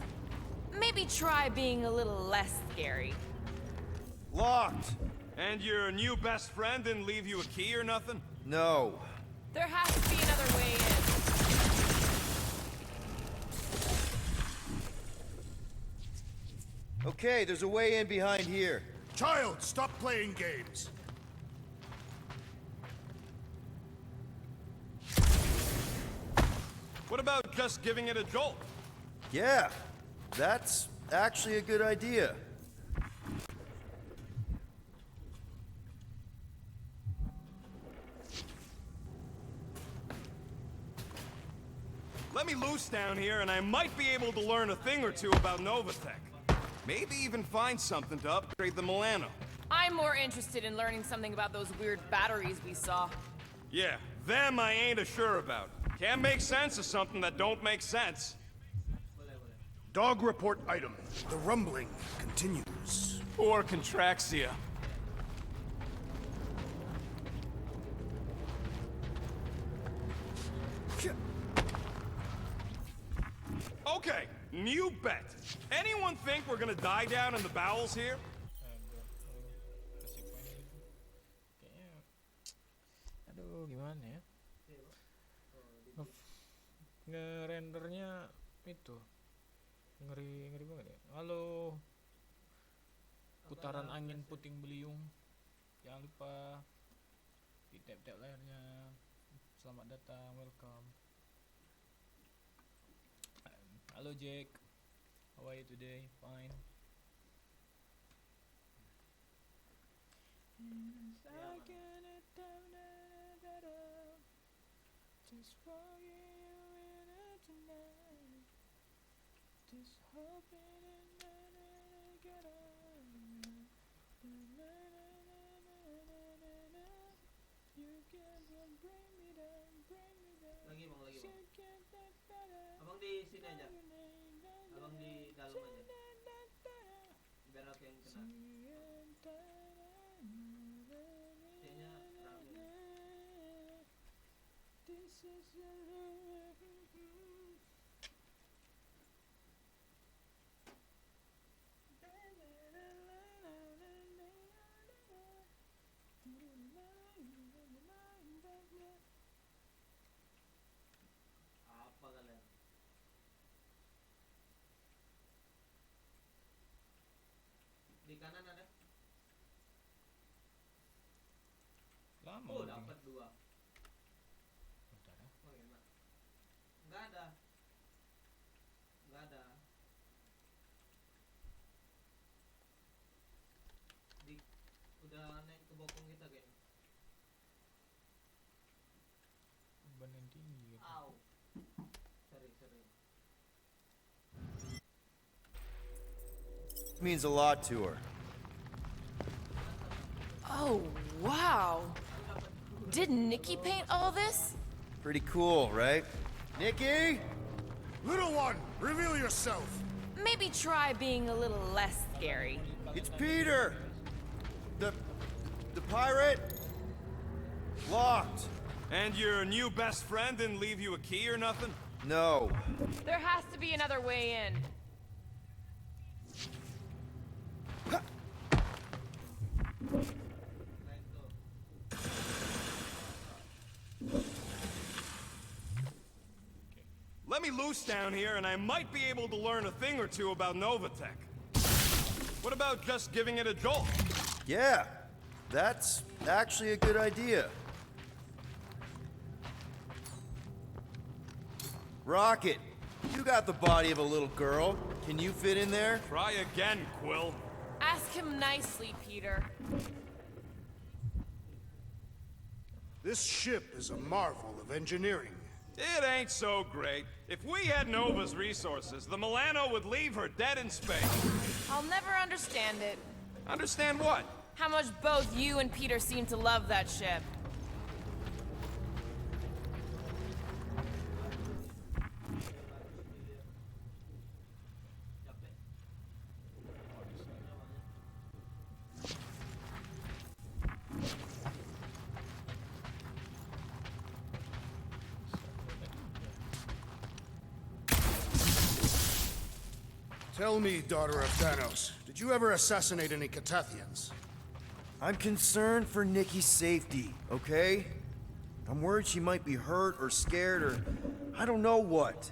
Maybe try being a little less scary. Locked. And your new best friend didn't leave you a key or nothing? No. There has to be another way in. Okay, there's a way in behind here. Child, stop playing games. What about just giving it a jolt? Yeah, that's actually a good idea. Let me loose down here and I might be able to learn a thing or two about Novatech. Maybe even find something to upgrade the Milano. I'm more interested in learning something about those weird batteries we saw. Yeah, them I ain't sure about. Can't make sense of something that don't make sense. Dog report item. The rumbling continues. Or Contraxia. Okay, new bet. Anyone think we're gonna die down in the bowels here? Kasih poin gitu. Kayaknya, aduh gimana ya? Ngerendernya itu ngeri banget ya. Halo, putaran angin puting beliung. Jangan lupa di tap layarnya. Selamat datang, welcome. Halo Jake, how are you today? Fine. Just for you tonight. Just hoping and get on. You can bring me down. Lagi bang. Abang di sini aja. Abang di dalam aja. Biar aku yang kena. Kayaknya rame. This is apa kalian? Di kanan ada? Lama. Oh, dapat 2. Bentar ya. Oh, enak. Enggak ada. Udah naik ke bokong kita kayaknya. Beban yang tinggi gitu. Au. Sering. Means a lot to her. Oh, wow. Did Nikki paint all this? Pretty cool, right? Nikki? Little one, reveal yourself. Maybe try being a little less scary. It's Peter! The pirate? Locked. And your new best friend didn't leave you a key or nothing? No. There has to be another way in. Let me loose down here and I might be able to learn a thing or two about Novatech. What about just giving it a jolt? Yeah, that's actually a good idea. Rocket, you got the body of a little girl. Can you fit in there? Try again, Quill. Ask him nicely, Peter. This ship is a marvel of engineering. It ain't so great. If we had Nova's resources, the Milano would leave her dead in space. I'll never understand it. Understand what? How much both you and Peter seem to love that ship. Tell me, daughter of Thanos, did you ever assassinate any Catathians? I'm concerned for Nikki's safety, okay? I'm worried she might be hurt or scared or I don't know what.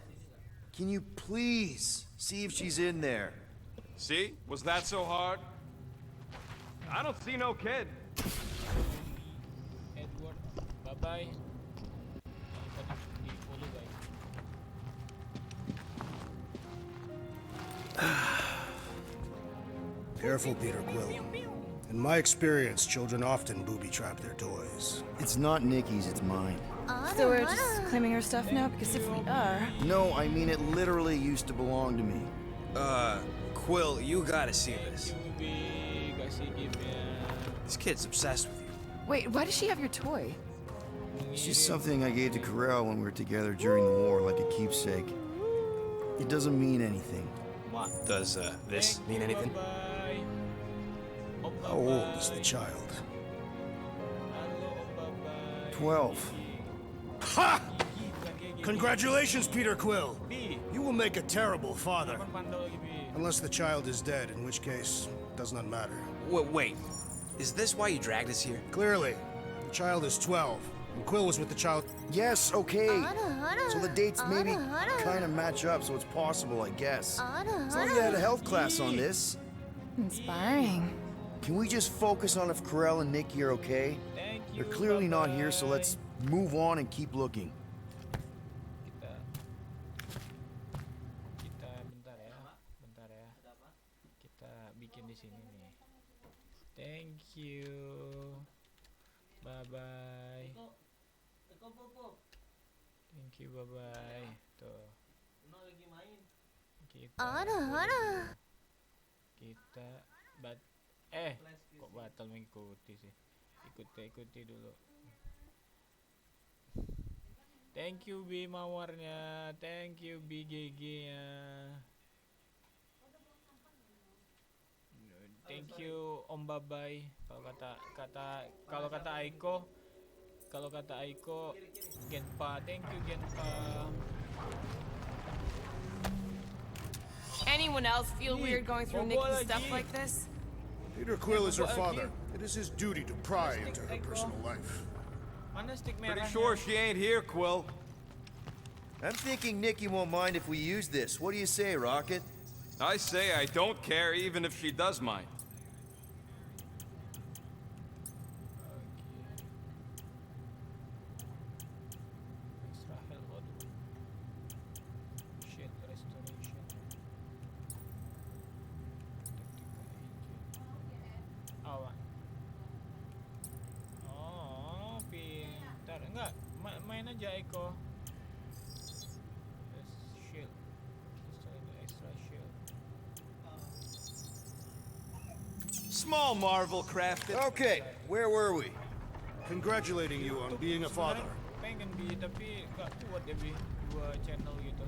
Can you please see if she's in there? See? Was that so hard? I don't see no kid. Edward, bye-bye. Tadi di-follow, guys. Careful, Peter Quill. In my experience, children often booby-trap their toys. It's not Nikki's, it's mine. So we're just claiming her stuff now? Because if we are... No, I mean it literally used to belong to me. Quill, you gotta see this. This kid's obsessed with you. Wait, why does she have your toy? It's just something I gave to Corel when we were together during the war, like a keepsake. It doesn't mean anything. What? Does, this mean anything? How old is the child? 12. Ha! Congratulations, Peter Quill. You will make a terrible father. Unless the child is dead, in which case, it does not matter. Wait. Is this why you dragged us here? Clearly. The child is 12, and Quill was with the child. Yes, okay. So the dates maybe kind of match up, so it's possible, I guess. As long as I had a health class on this. Inspiring. Can we just focus on if Corel and Nikki are okay? They're clearly not here, so let's move on and keep looking. Kita bentar ya. Kita bikin di sini nih. Thank you. Bye bye. Thank you, bye bye. Tuh. Kok batal mengikuti sih? Ikuti dulu. Thank you B mawarnya, thank you BGG nya. Thank you Om Babai. Kalau kata Aiko Genpa, thank you Genpa. Anyone else feel weird going through Nikki's stuff like this? Peter Quill is her father. It is his duty to pry into her personal life. Pretty sure she ain't here, Quill. I'm thinking Nikki won't mind if we use this. What do you say, Rocket? I say I don't care even if she does mind. Enggak, main aja Eko. Shield. Extra shield. Small marvel crafted. Okay, where were we? Congratulating you on being a father. Pengen bi, tapi gak kuat ya bi. Dua channel gitu.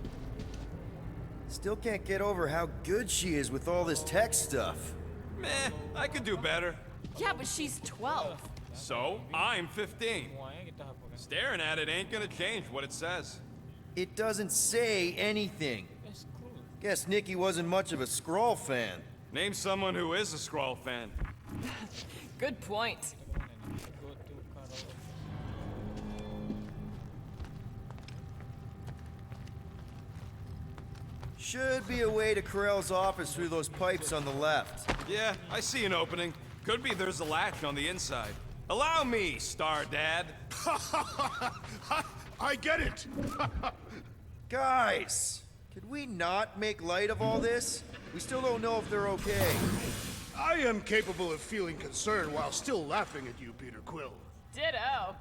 Still can't get over how good she is with all this tech stuff. Meh, I could do better. Yeah, but she's 12. So, I'm 15. Staring at it ain't gonna change what it says. It doesn't say anything. Guess Nikki wasn't much of a Skrull fan. Name someone who is a Skrull fan. Good point. Should be a way to Corel's office through those pipes on the left. Yeah, I see an opening. Could be there's a latch on the inside. Allow me, Star Dad. I get it. Guys, could we not make light of all this? We still don't know if they're okay. I am capable of feeling concern while still laughing at you, Peter Quill. Ditto.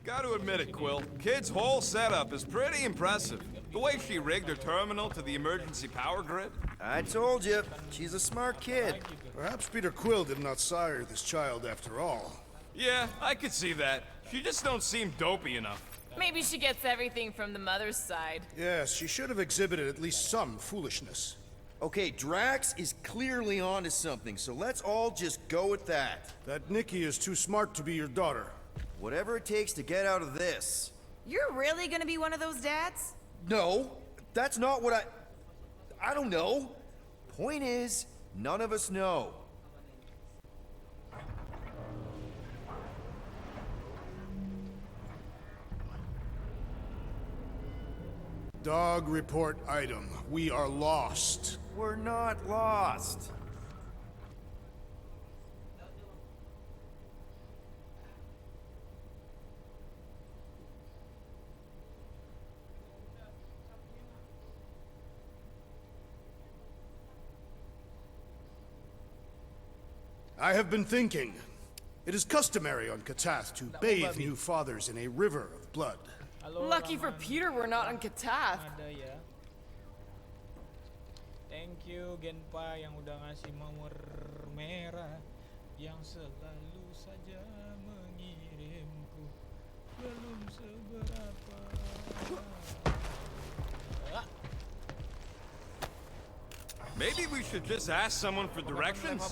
Gotta admit it, Quill. Kid's whole setup is pretty impressive. The way she rigged her terminal to the emergency power grid. I told you, she's a smart kid. Perhaps Peter Quill did not sire this child after all. Yeah, I could see that. She just don't seem dopey enough. Maybe she gets everything from the mother's side. Yes, she should have exhibited at least some foolishness. Okay, Drax is clearly onto something, so let's all just go with that. That Nikki is too smart to be your daughter. Whatever it takes to get out of this. You're really gonna be one of those dads? No, that's not what I don't know. Point is, none of us know. Dog report item. We are lost. We're not lost. I have been thinking. It is customary on Katath to bathe new fathers in a river of blood. Lucky for Peter we're not on Katath. Ada ya. Thank you Genpa yang udah ngasih mawar merah yang selalu saja mengirimku belum seberapa. Maybe we should just ask someone for directions.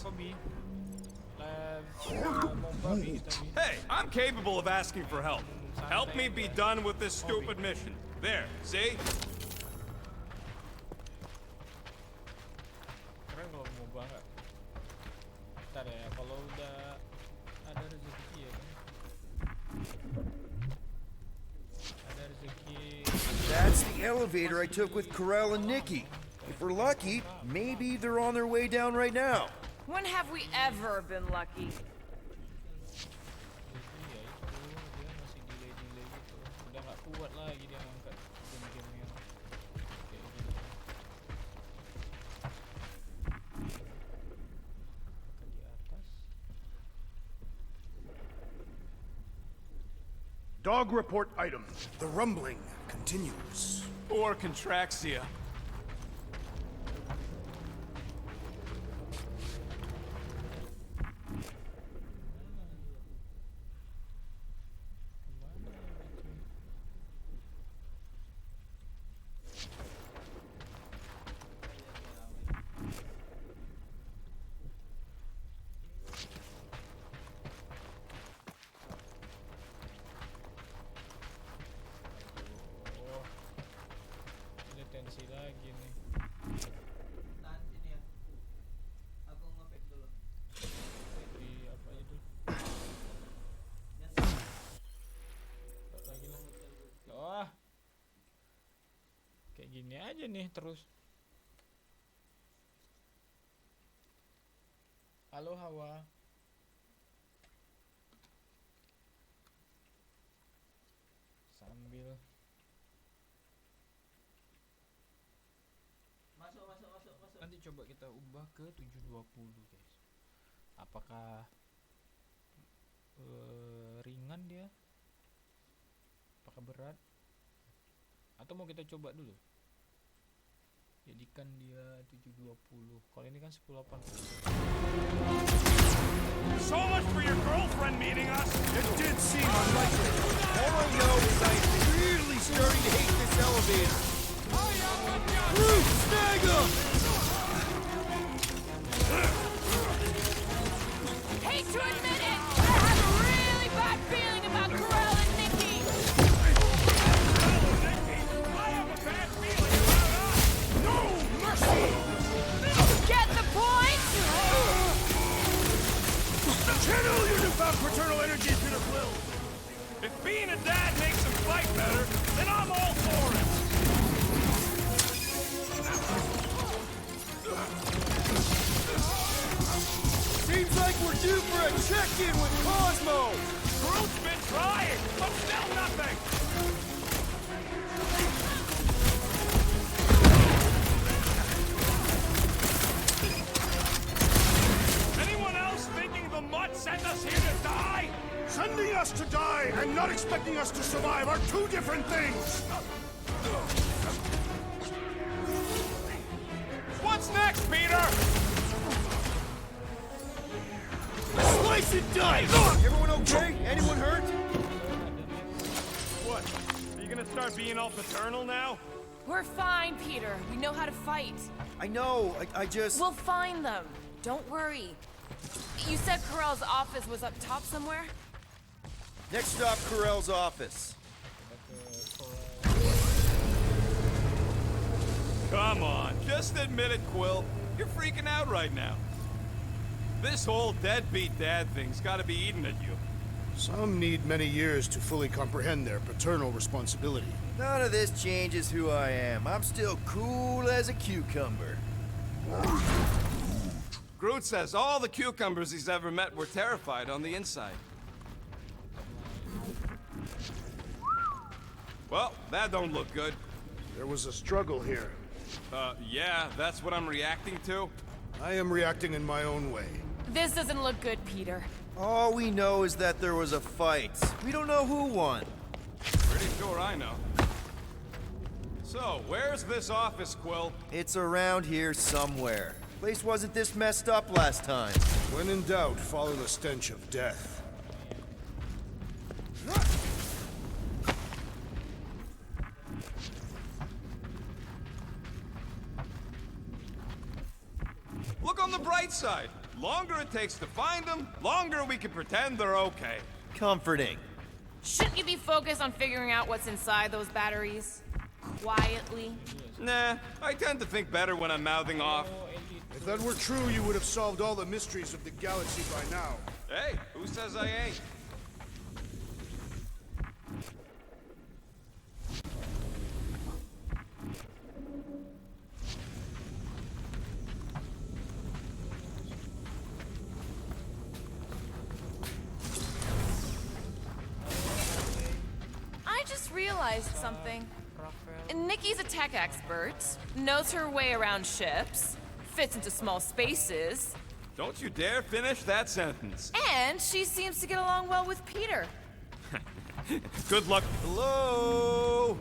Hey, I'm capable of asking for help. Help me be done with this stupid mission. There, see? Keren kalau mau banget. Ntar ya, kalau udah ada rezeki ya kan. Ada rezeki. That's the elevator I took with Corell and Nikki. If we're lucky, maybe they're on their way down right now. When have we ever been lucky? Udah nggak kuat lagi dia ngangkat game-game yang kayak gini. Ke di atas. Dog report item. The rumbling continues. Or Contraxia. Tensi lagi nih. Tahan sini ya. Aku nge-vape dulu. Di apa itu? Lagi lah. Wah. Kayak gini aja nih terus. Halo Hawa. Sambil Masuk. nanti coba kita ubah ke 720 guys. Apakah ringan dia? Apakah berat? Atau mau kita coba dulu? Jadikan dia 720. Kalau ini kan 1080. So much for your girlfriend meeting us. It did seem unlikely. All I know is I'm really starting to hate this elevator. Groot, snag him! Hate to admit it, but I have a really bad feeling about Corell and Nikki. I have a bad feeling about us. No mercy! Get the point? Channel your newfound paternal energy, Peter Quill! If being a dad makes him fight better, then I'm all for it. Seems like we're due for a check-in with Cosmo! Groot's been trying, but still nothing. Anyone else thinking the mutt sent us here to die? Sending us to die and not expecting us to survive are two different things! What's next, Peter? Slice and dice! Everyone okay? Anyone hurt? What? Are you gonna start being all paternal now? We're fine, Peter. We know how to fight. I know, I just... We'll find them. Don't worry. You said Corell's office was up top somewhere? Next stop, Corell's office. Come on, just admit it, Quill. You're freaking out right now. This whole deadbeat dad thing's gotta be eating at you. Some need many years to fully comprehend their paternal responsibility. None of this changes who I am. I'm still cool as a cucumber. Groot says all the cucumbers he's ever met were terrified on the inside. Well, that don't look good. There was a struggle here. Yeah, that's what I'm reacting to. I am reacting in my own way. This doesn't look good, Peter. All we know is that there was a fight. We don't know who won. Pretty sure I know. So, where's this office, Quill? It's around here somewhere. Place wasn't this messed up last time. When in doubt, follow the stench of death. Look on the bright side. Longer it takes to find them, longer we can pretend they're okay. Comforting. Shouldn't you be focused on figuring out what's inside those batteries? Quietly? Nah, I tend to think better when I'm mouthing off. If that were true, you would have solved all the mysteries of the galaxy by now. Hey, who says I ain't? I just realized something. Nikki's a tech expert, knows her way around ships, fits into small spaces, Don't you dare finish that sentence. and she seems to get along well with Peter. Good luck. Hello?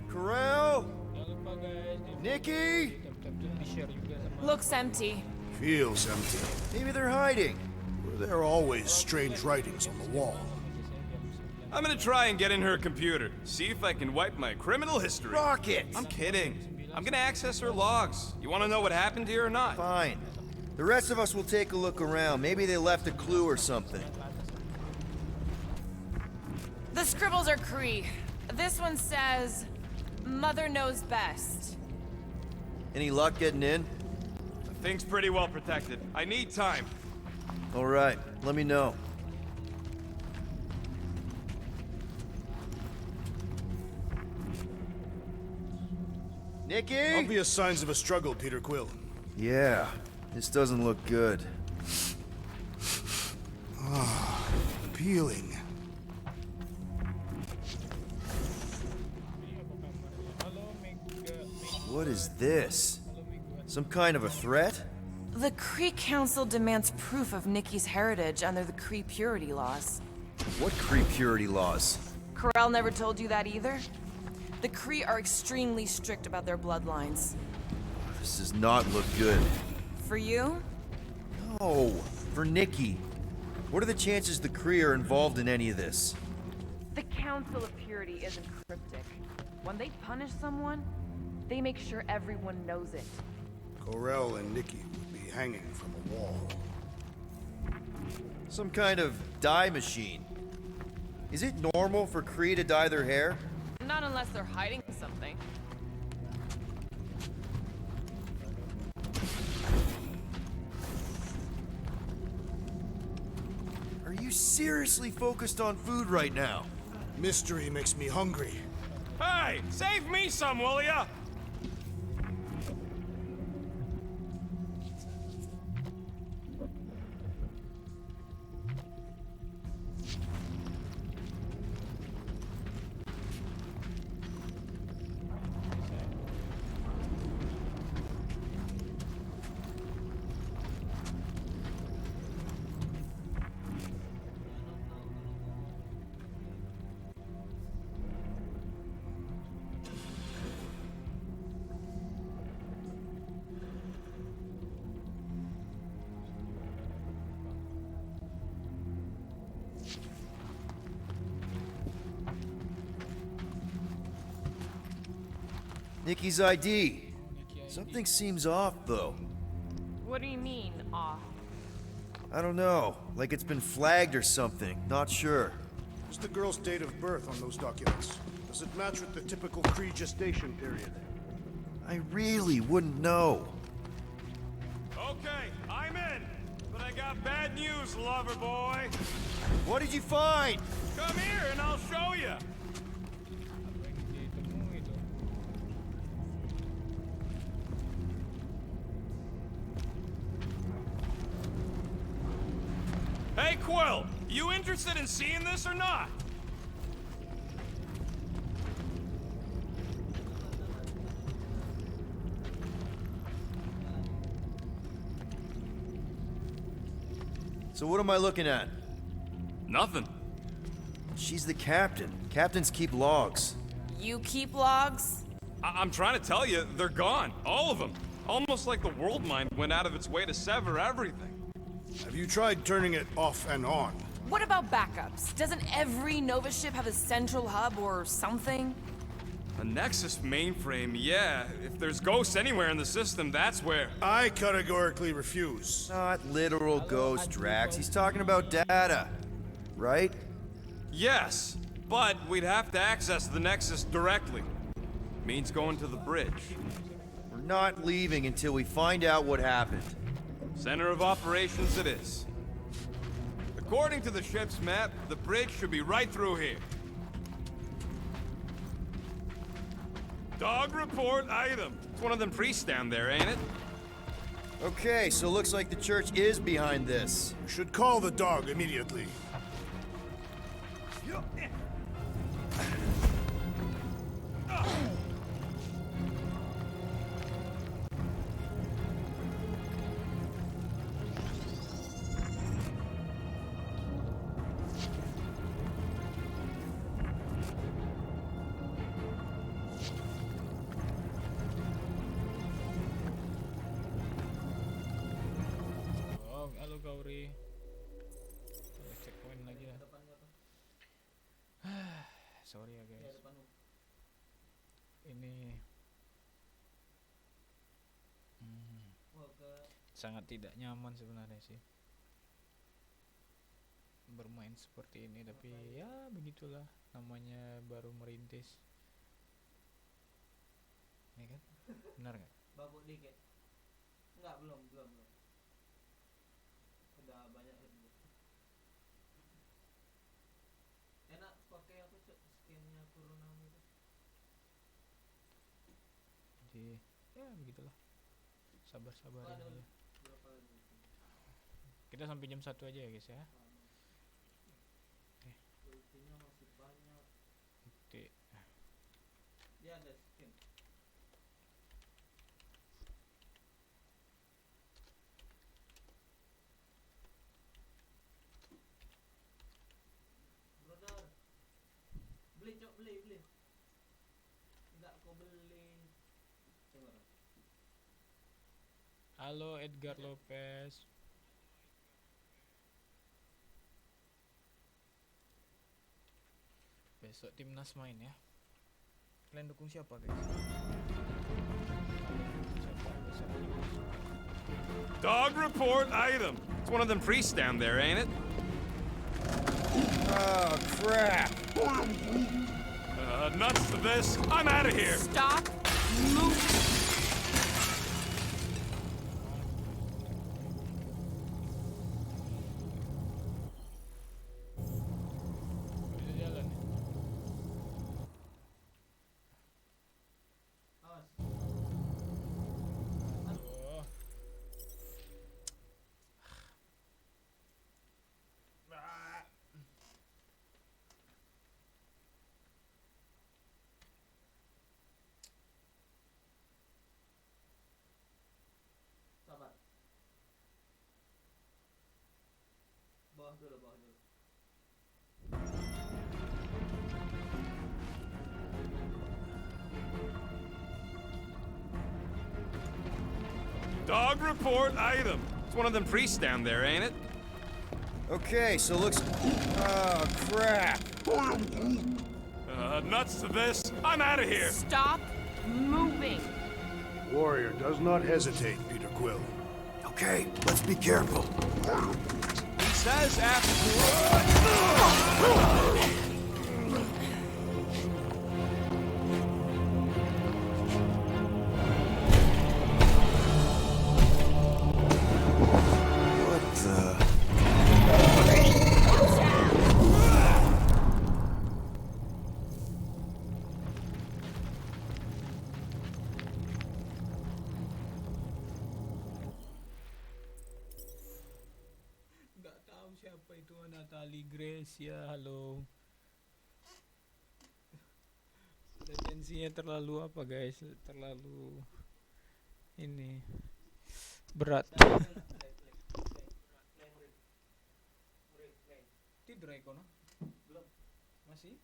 Corral? Nikki? Looks empty. Feels empty. Maybe they're hiding. There are always strange writings on the wall. I'm gonna try and get in her computer. See if I can wipe my criminal history. Rocket! I'm kidding. I'm gonna access her logs. You wanna know what happened here or not? Fine. The rest of us will take a look around. Maybe they left a clue or something. The scribbles are Cree. This one says, Mother knows best. Any luck getting in? The thing's pretty well protected. I need time. All right, let me know. Nikki? Obvious signs of a struggle, Peter Quill. Yeah, this doesn't look good. Appealing. What is this? Some kind of a threat? The Cree Council demands proof of Nikki's heritage under the Cree purity laws. What Cree purity laws? Corral never told you that either? The Cree are extremely strict about their bloodlines. This does not look good. For you? No, for Nikki. What are the chances the Cree are involved in any of this? The Council of Purity isn't cryptic. When they punish someone, they make sure everyone knows it. Corell and Nikki would be hanging from a wall. Some kind of dye machine. Is it normal for Cree to dye their hair? Not unless they're hiding something. Are you seriously focused on food right now? Mystery makes me hungry. Hey, save me some, will ya? Nikki's ID. Something seems off, though. What do you mean, off? I don't know. Like it's been flagged or something. Not sure. What's the girl's date of birth on those documents? Does it match with the typical Cree gestation period? I really wouldn't know. Okay, I'm in. But I got bad news, lover boy. What did you find? Come here and I'll show you. Hey, Quill, you interested in seeing this or not? So what am I looking at? Nothing. She's the captain. Captains keep logs. You keep logs? I'm trying to tell you, they're gone. All of them. Almost like the world mind went out of its way to sever everything. Have you tried turning it off and on? What about backups? Doesn't every Nova ship have a central hub or something? A Nexus mainframe, yeah. If there's ghosts anywhere in the system, that's where. I categorically refuse. Not literal ghost, Drax. He's talking about data. Right? Yes, but we'd have to access the Nexus directly. Means going to the bridge. We're not leaving until we find out what happened. Center of operations it is. According to the ship's map, the bridge should be right through here. Dog report item. It's one of them priests down there, ain't it? Okay, so looks like the church is behind this. You should call the dog immediately. Halo Gauri. Checkpoint lagi lah. Sorry ya guys. Ini sangat tidak nyaman sebenarnya sih bermain seperti ini, tapi ya begitulah namanya baru merintis. Ini kan benar nggak? Babuk dikit. Enggak, belum. Udah banyak hit. Enak pakai apa cok skinnya Kurunam itu. Jadi ya begitulah, sabar-sabar aja. Kita sampai jam 1 aja ya guys ya. Oke. Ultinya masih banyak. Oke. Dia ada skin. Brother. Beli cok, beli. Enggak kau beli. Coba. Halo Edgar Lopez. Besok timnas main ya. Kalian dukung siapa guys? Dog report item. It's one of them priests down there, ain't it? Oh, crap. Nuts to this. I'm out of here. Stop moving. Sabar. Bawah dulu. Dog report item. It's one of them priests down there, ain't it? Okay, so looks... Oh, crap. Nuts to this. I'm out of here. Stop moving. Warrior does not hesitate, Peter Quill. Okay, let's be careful. He says after... Siapa itu Natalie Grace ya? Halo. Tensinya terlalu apa guys? Terlalu ini berat. Tidur Eko, no? Belum. Masih?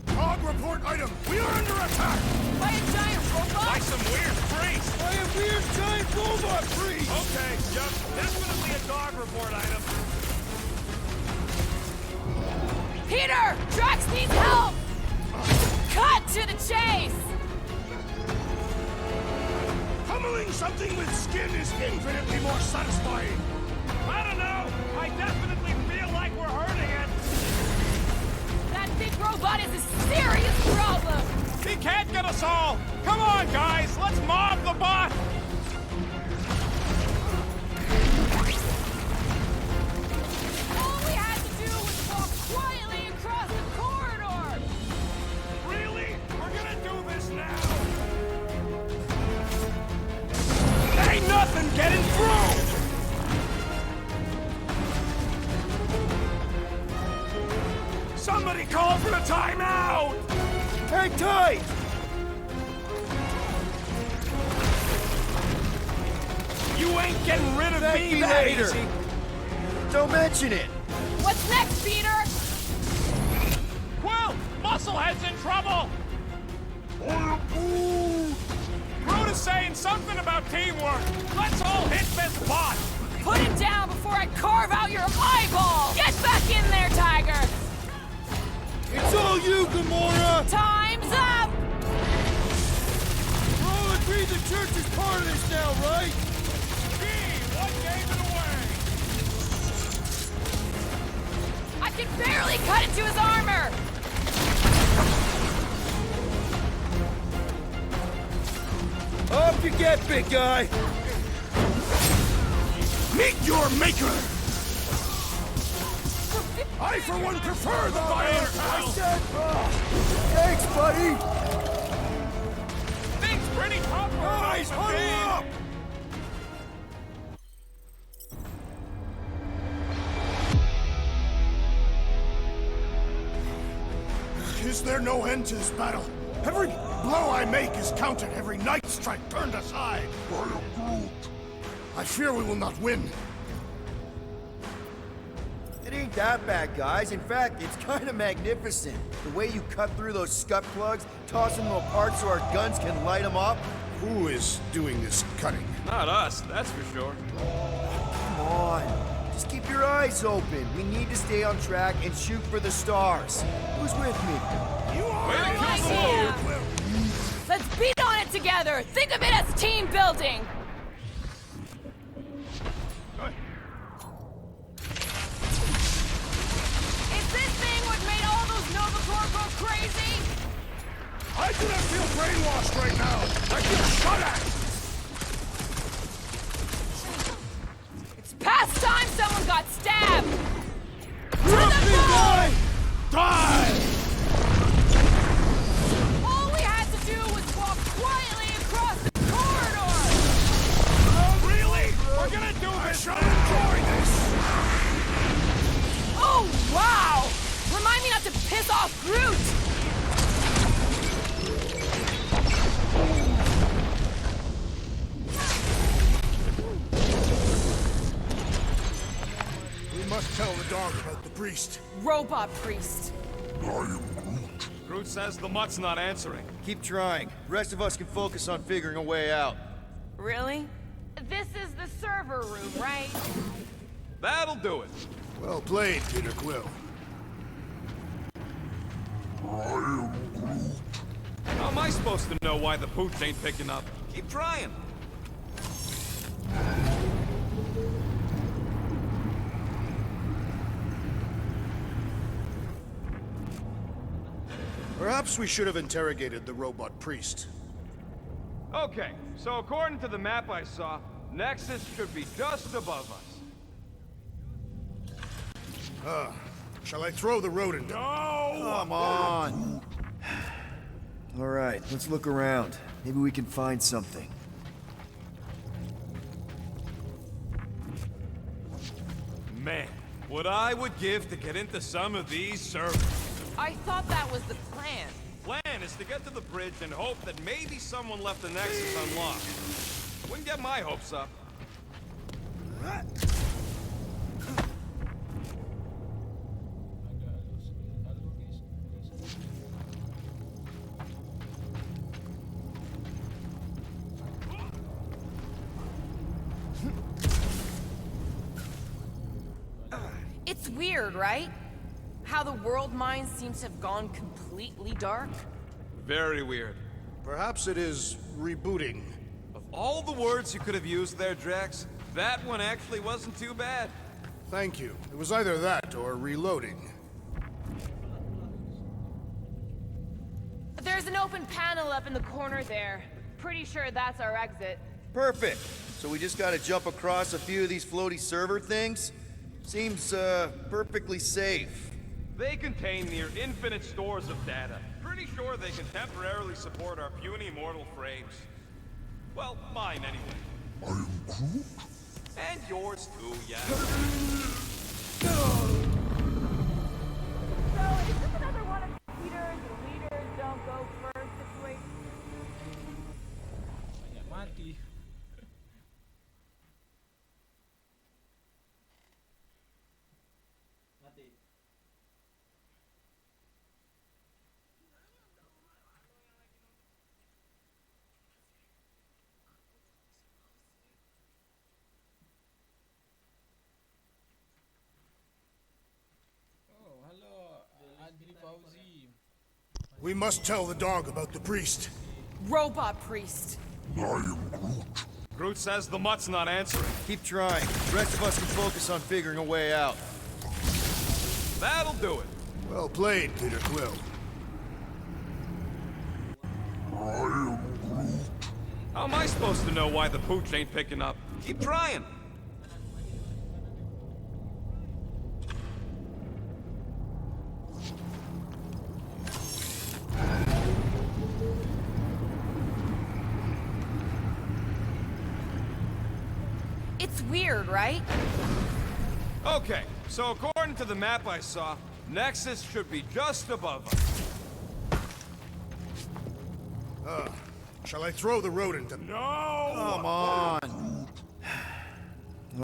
Cog report item! We are under attack! By a giant robot? By some weird freaks! By a weird giant robot freak! Okay, yep, definitely a dog report item. Peter! Drax needs help! Cut to the chase! Pummeling something with skin is infinitely more satisfying! I don't know! I definitely feel like we're hurting it! That big robot is a serious problem! He can't get us all! Come on, guys! Let's mob the bot! All we had to do was walk quietly across the corridor! Really? We're gonna do this now? Ain't nothing getting through! Somebody call for a timeout! Hang tight! You ain't getting rid of Thank me you that later. easy! Don't mention it! What's next, Peter? Quill! Musclehead's in trouble! Groot is saying something about teamwork! Let's all hit this bot! Put it down before I carve out your eyeball! Get back in there, Tiger! It's all you, Gamora! Time's up! We're all agreed the church is part of this now, right? Gee, what gave it away? I can barely cut into his armor! Up you get, big guy! Meet your maker! I, for one, prefer the violent path! Thanks, buddy! Things pretty tough for Guys, us, huddle man. up! Is there no end to this battle? Every blow I make is counted, every night strike turned aside. I fear we will not win. It ain't that bad, guys. In fact, it's kind of magnificent. The way you cut through those scut plugs, toss them apart so our guns can light them up. Who is doing this cutting? Not us, that's for sure. Come on. Just keep your eyes open. We need to stay on track and shoot for the stars. Who's with me? You are Way to Good kill some idea. more. Let's beat on it together! Think of it as team building! Is this thing what made all those Nova Corps go crazy? I do not feel brainwashed right now. I feel shot at. It's past time someone got stabbed! Die! All we had to do was walk quietly across the corridor! Really? We're gonna do I this shall now. enjoy this. Oh, wow! Remind me not to piss off Groot! We must tell the dog about the priest. Robot priest. Groot says the mutt's not answering. Keep trying. The rest of us can focus on figuring a way out. Really? This is the server room, right? That'll do it. Well played, Peter Quill. How am I supposed to know why the pooch ain't picking up? Keep trying. Perhaps we should have interrogated the robot priest. Okay, so according to the map I saw, Nexus should be just above us. Shall I throw the rodent? No! Come on. All right, let's look around. Maybe we can find something. Man, what I would give to get into some of these servers. I thought that was the plan. Plan is to get to the bridge and hope that maybe someone left the Nexus unlocked. Wouldn't get my hopes up. It's weird, right? How the world mind seems to have gone completely dark. Very weird. Perhaps it is rebooting. Of all the words you could have used there, Drax, that one actually wasn't too bad. Thank you. It was either that or reloading. There's an open panel up in the corner there. Pretty sure that's our exit. Perfect. So we just gotta jump across a few of these floaty server things? Seems, perfectly safe. They contain near infinite stores of data. Pretty sure they can temporarily support our puny mortal frames. Well, mine anyway. I am Groot? And yours too, yeah. So, is this another one of Peter's leaders don't go first situation? Banyak mati. Mati. Oh, halo, Adri Fauzi. We must tell the dog about the priest. Robot priest. I am Groot. Groot says the mutt's not answering. Keep trying. The rest of us can focus on figuring a way out. That'll do it. Well played, Peter Quill. I am Groot. How am I supposed to know why the pooch ain't picking up? Keep trying. It's weird, right? Okay, so according to the map I saw, Nexus should be just above us. Shall I throw the rodent at... No! Come on.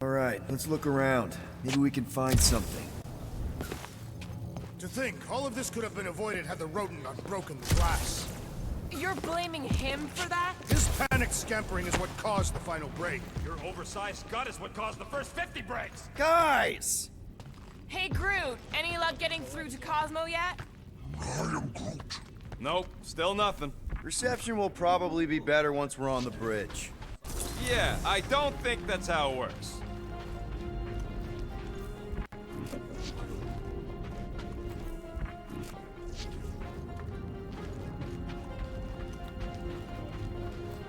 All right, let's look around. Maybe we can find something. To think, all of this could have been avoided had the rodent not broken the glass. You're blaming him for that? His panicked scampering is what caused the final break. Your oversized gut is what caused the first 50 breaks! Guys! Hey, Groot, any luck getting through to Cosmo yet? I am Groot. Nope, still nothing. Reception will probably be better once we're on the bridge. Yeah, I don't think that's how it works.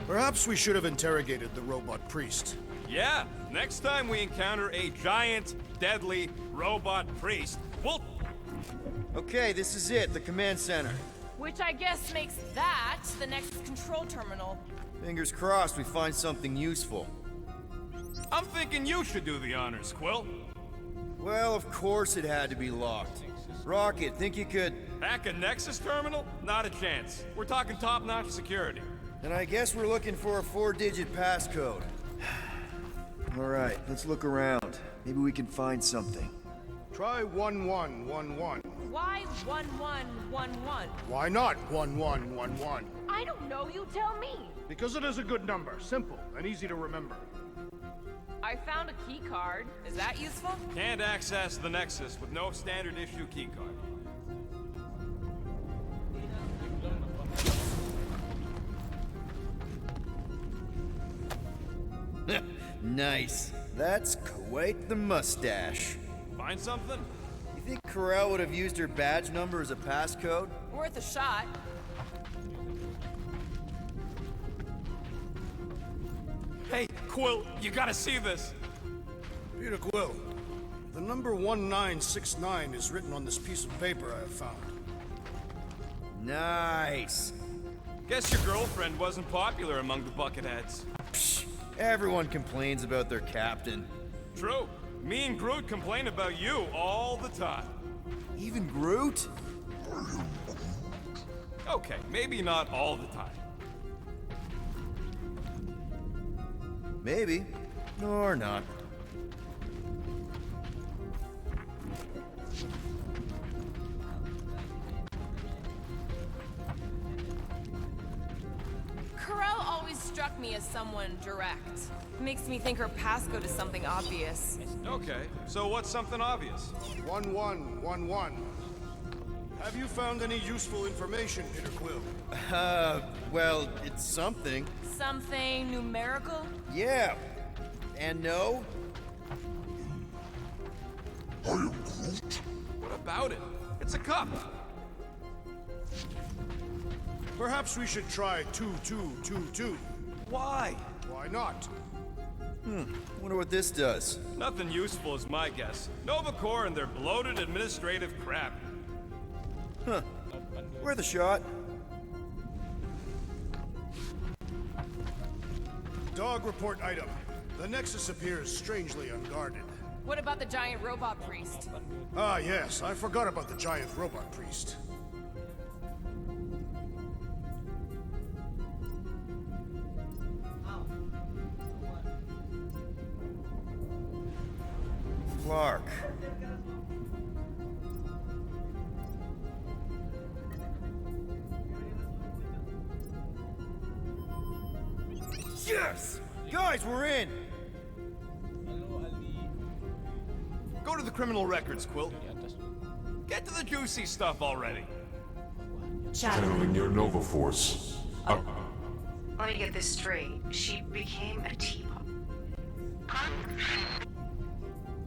Perhaps we should have interrogated the robot priest. Yeah, next time we encounter a giant, deadly robot priest, we'll... Okay, this is it, the command center. Which I guess makes that the next control terminal. Fingers crossed we find something useful. I'm thinking you should do the honors, Quill. Well, of course it had to be locked. Rocket, think you could... Hack a Nexus terminal? Not a chance. We're talking top-notch security. Then I guess we're looking for a 4-digit passcode. All right, let's look around. Maybe we can find something. Try 1111. Why 1111? Why not 1111? I don't know, you tell me. Because it is a good number, simple and easy to remember. I found a key card. Is that useful? Can't access the Nexus with no standard issue keycard. Nice. That's quite the mustache. Find something? You think Corel would have used her badge number as a passcode? Worth a shot. Hey, Quill, you gotta see this. Peter Quill, the number 1969 is written on this piece of paper I have found. Nice. Guess your girlfriend wasn't popular among the bucketheads. Psh, everyone complains about their captain. True. Me and Groot complain about you all the time. Even Groot? Okay, maybe not all the time. Maybe. Or not. Corel always struck me as someone direct. Makes me think her past go to something obvious. Okay, so what's something obvious? 1111. Have you found any useful information, Peter Quill? Well, it's something. Something numerical? Yeah. And no? I am Groot. What about it? It's a cup. Perhaps we should try 2222. Why? Why not? Wonder what this does. Nothing useful is my guess. Nova Corps and their bloated administrative crap. Huh. Worth a shot. Dog report item. The Nexus appears strangely unguarded. What about the giant robot priest? Ah, yes, I forgot about the giant robot priest. Clark. Yes! Guys, we're in! Go to the criminal records, Quill. Get to the juicy stuff already. Channeling your Nova Force. Let me get this straight. She became a teapot.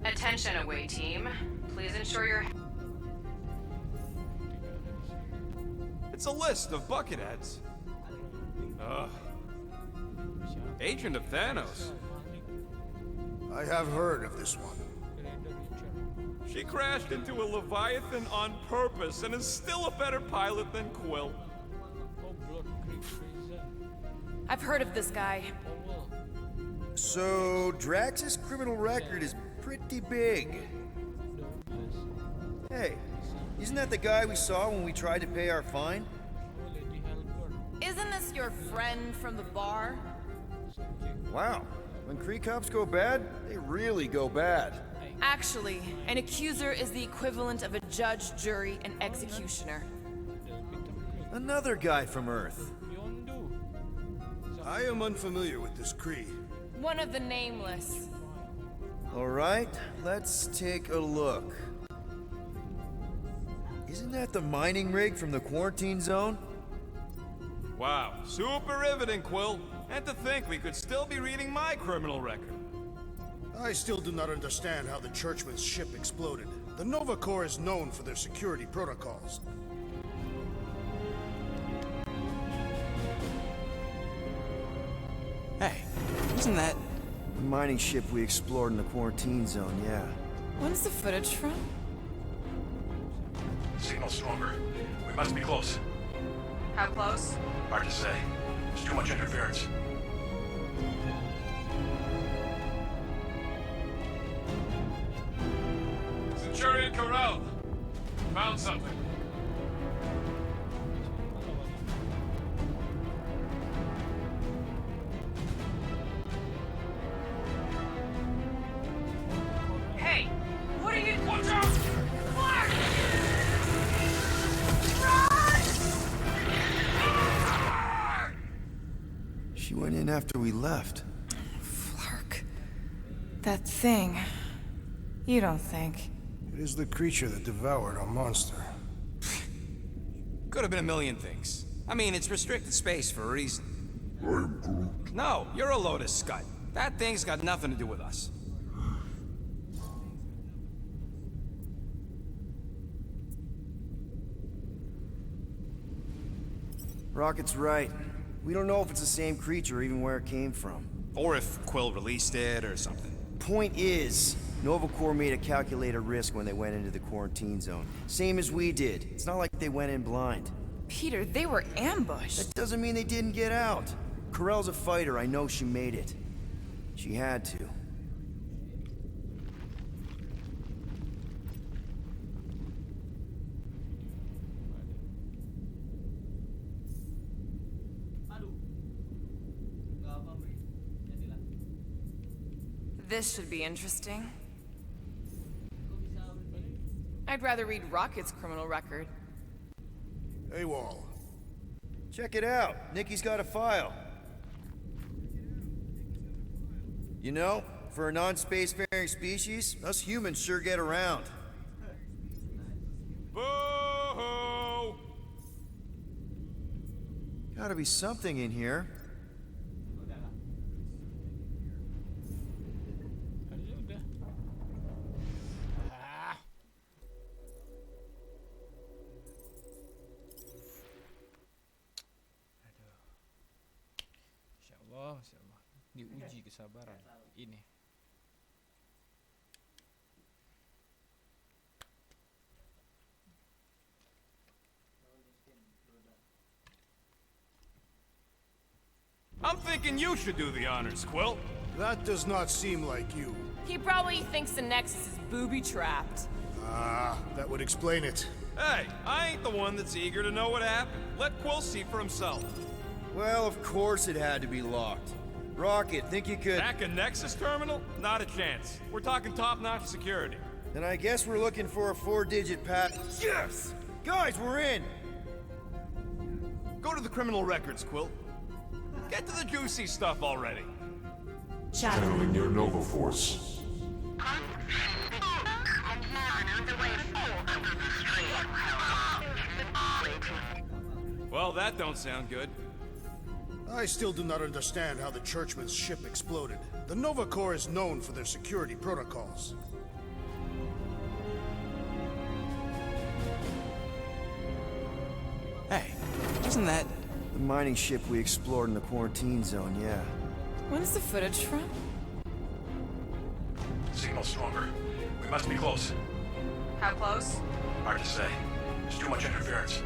Attention away team. Please ensure your... It's a list of bucketheads. Ugh. Agent of Thanos. I have heard of this one. She crashed into a Leviathan on purpose and is still a better pilot than Quill. I've heard of this guy. So, Drax's criminal record is pretty big. Hey, isn't that the guy we saw when we tried to pay our fine? Isn't this your friend from the bar? Wow. When Kree cops go bad, they really go bad. Actually, an accuser is the equivalent of a judge, jury, and executioner. Another guy from Earth. I am unfamiliar with this Kree. One of the nameless. All right, let's take a look. Isn't that the mining rig from the quarantine zone? Wow, super riveting, Quill. And to think we could still be reading my criminal record. I still do not understand how the Churchman's ship exploded. The Nova Corps is known for their security protocols. Hey, isn't that... The mining ship we explored in the quarantine zone, yeah. When's the footage from? Signal stronger. We must be close. How close? Hard to say. There's too much interference. Centurion Corral! Found something. Hey! What are you... Watch out! Clark! She went in after we left. Flark. That thing. You don't think. It is the creature that devoured our monster. Could have been a million things. I mean, it's restricted space for a reason. I am Groot. No, you're a load of scud. That thing's got nothing to do with us. Rocket's right. We don't know if it's the same creature or even where it came from. Or if Quill released it or something. Point is, Nova Corps made a calculated risk when they went into the quarantine zone. Same as we did. It's not like they went in blind. Peter, they were ambushed. That doesn't mean they didn't get out. Carell's a fighter. I know she made it. She had to. This should be interesting. I'd rather read Rocket's criminal record. AWOL. Check it out. Nikki's got a file. You know, for a non-spacefaring species, us humans sure get around. Boo-hoo! Gotta be something in here. Harusnya udah. Ah. Aduh. Masya Allah, Masya Allah. Diuji kesabaran ini. I'm thinking you should do the honors, Quill. That does not seem like you. He probably thinks the Nexus is booby-trapped. Ah, that would explain it. Hey, I ain't the one that's eager to know what happened. Let Quill see for himself. Well, of course it had to be locked. Rocket, think you could... Hack a Nexus terminal? Not a chance. We're talking top-notch security. Then I guess we're looking for a 4-digit pat... Yes! Guys, we're in! Go to the criminal records, Quill. Get to the juicy stuff already. Channeling your Nova Force. Well, that don't sound good. I still do not understand how the Churchman's ship exploded. The Nova Corps is known for their security protocols. Hey, wasn't that... The mining ship we explored in the quarantine zone, yeah. When is the footage from? Signal stronger. We must be close. How close? Hard to say. There's too much interference.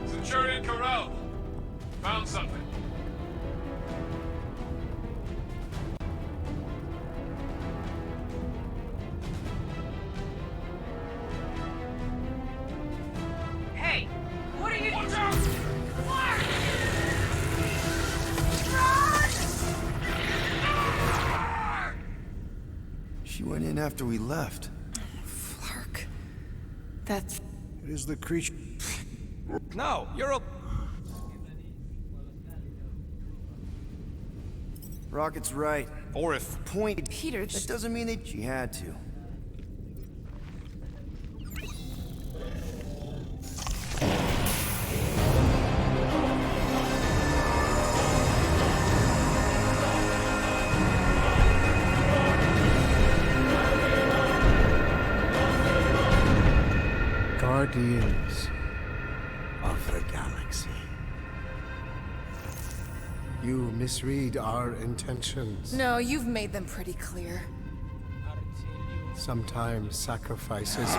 Centurion Corral. Found something. Hey, what are you... Watch out! She went in after we left. Flark. That's... It is the creature... No, you're a... Rocket's right. Or if... Point... Peter, That doesn't mean that she had to. Guardians of the galaxy. You misread our intentions. No, you've made them pretty clear. Sometimes sacrifices.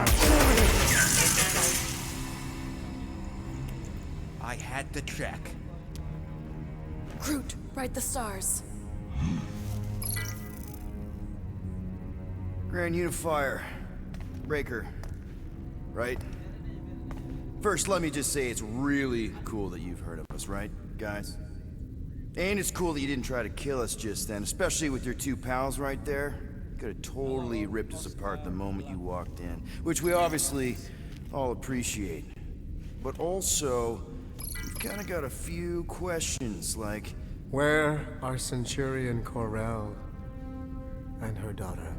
I had to check. Groot, write the stars. Grand Unifier. Breaker. Right? First, let me just say it's really cool that you've heard of us, right, guys? And it's cool that you didn't try to kill us just then, especially with your two pals right there. You could have totally ripped us apart the moment you walked in, which we obviously all appreciate. But also, we've kind of got a few questions, like... Where are Centurion Corell and her daughter?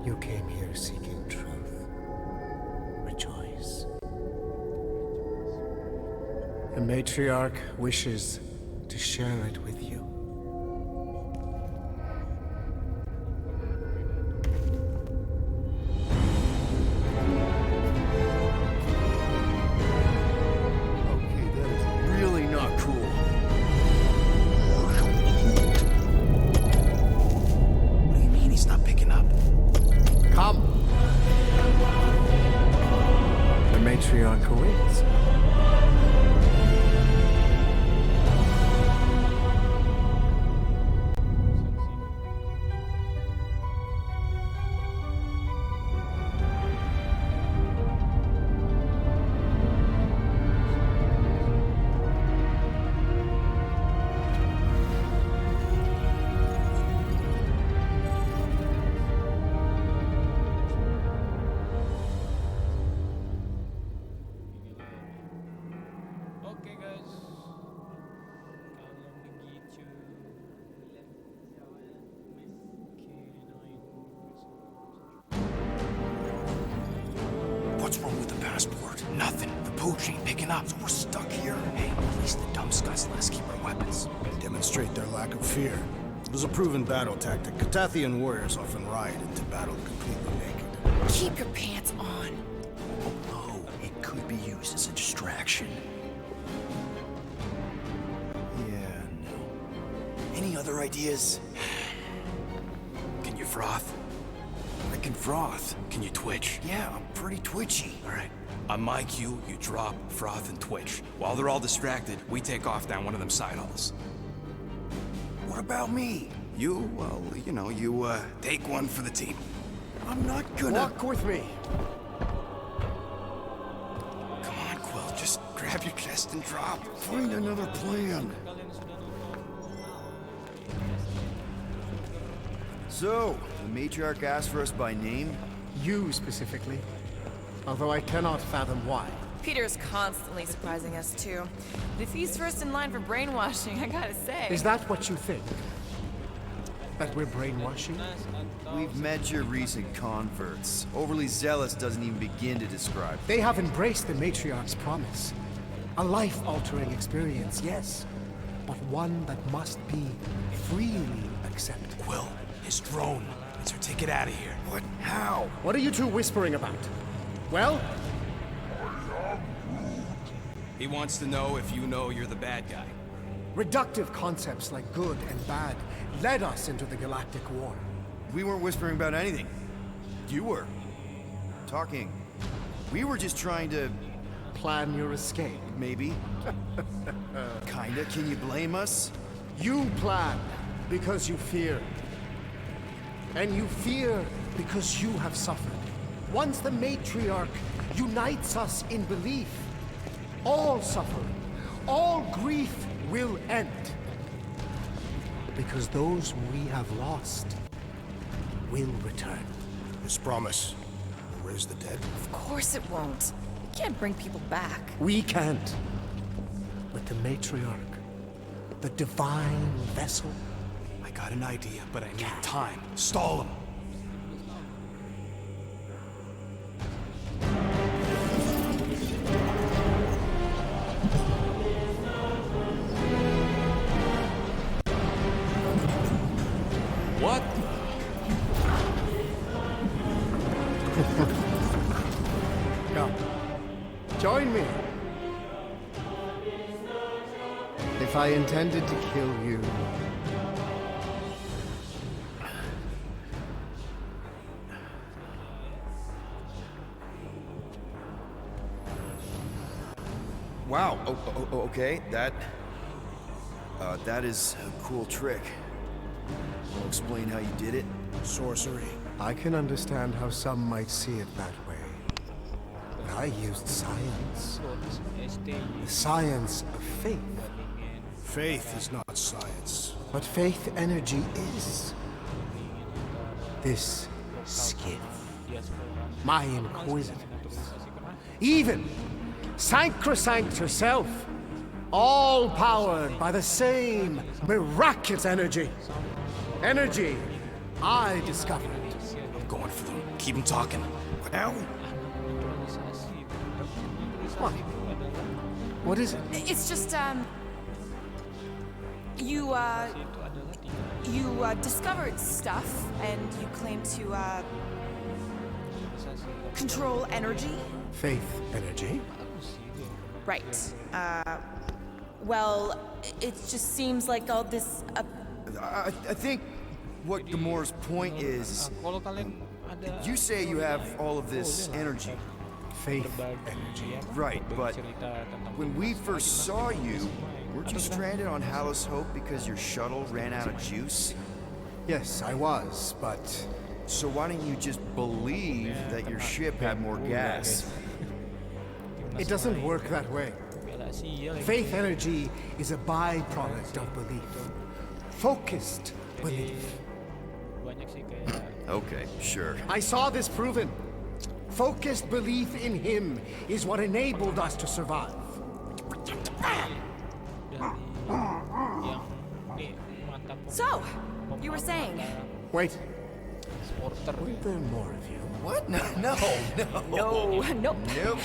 You came here seeking truth. Rejoice. The matriarch wishes to share it with you. Okay, that is really not cool. What do you mean he's not picking up? Come! The matriarch awaits. Nothing. The pooch ain't picking up. So we're stuck here. Hey, at least the dumb scuds let us keep our weapons. Demonstrate their lack of fear. It was a proven battle tactic. Katathian warriors often ride into battle completely naked. Keep your pants on. Oh, it could be used as a distraction. Yeah, no. Any other ideas? Can you froth? I can froth. Can you twitch? Yeah, I'm pretty twitchy. All right. On my cue, you drop, froth, and twitch. While they're all distracted, we take off down one of them side halls. What about me? You, well, you know, you, take one for the team. I'm not gonna... Walk with me. Come on, Quill, just grab your chest and drop. Find another plan. So, the matriarch asked for us by name? You specifically. Although I cannot fathom why. Peter's constantly surprising us, too. But if he's first in line for brainwashing, I gotta say... Is that what you think? That we're brainwashing? We've met your recent converts. Overly zealous doesn't even begin to describe. They have embraced the matriarch's promise. A life-altering experience, yes. But one that must be freely accepted. Quill, his drone. It's our ticket out of here. What? How? What are you two whispering about? Well? He wants to know if you know you're the bad guy. Reductive concepts like good and bad led us into the galactic war. We weren't whispering about anything. You were. Talking. We were just trying to... Plan your escape. Maybe. Kinda. Can you blame us? You plan because you fear. And you fear because you have suffered. Once the matriarch unites us in belief, all suffering, all grief will end. Because those we have lost will return. His promise will raise the dead. Of course it won't. We can't bring people back. We can't. But the matriarch, the divine vessel... I got an idea, but I need time. Stall him. What? Come. Join me. If I intended to kill you... Wow. Okay. That is a cool trick. I'll explain how you did it. Sorcery. I can understand how some might see it that way. But I used science. The science of faith. Faith is not science. But faith energy is. This skiff. My inquisitors. Even Sacrosanct herself. All powered by the same miraculous energy. Energy I discovered. I'm going for them. Keep him talking. Now? What? What is it? It's just, You discovered stuff, and you claim to, control energy? Faith energy? Right. Well, it just seems like all this... I think what Gamora's point is... You say you have all of this energy. Faith energy. Right, but when we first saw you, weren't you stranded on Hallows Hope because your shuttle ran out of juice? Yes, I was, but... So why don't you just believe that your ship had more gas? It doesn't work that way. Faith energy is a byproduct of belief. Focused belief. Okay, sure. I saw this proven. Focused belief in him is what enabled us to survive. So, you were saying... Wait. Were there more of you? What? No. No, nope. Nope.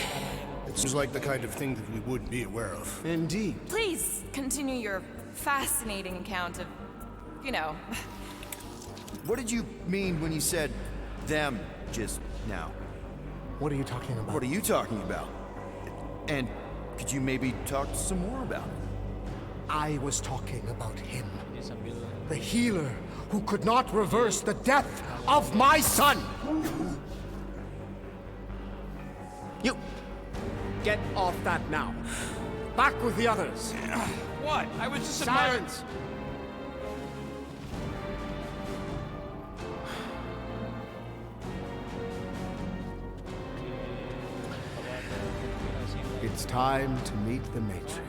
It seems like the kind of thing that we would be aware of. Indeed. Please continue your fascinating account of, you know. What did you mean when you said them just now? What are you talking about? What are you talking about? And could you maybe talk some more about it? I was talking about him. The healer who could not reverse the death of my son! You... Get off that now. Back with the others. What? I was just Silence! It's time to meet the matriarch.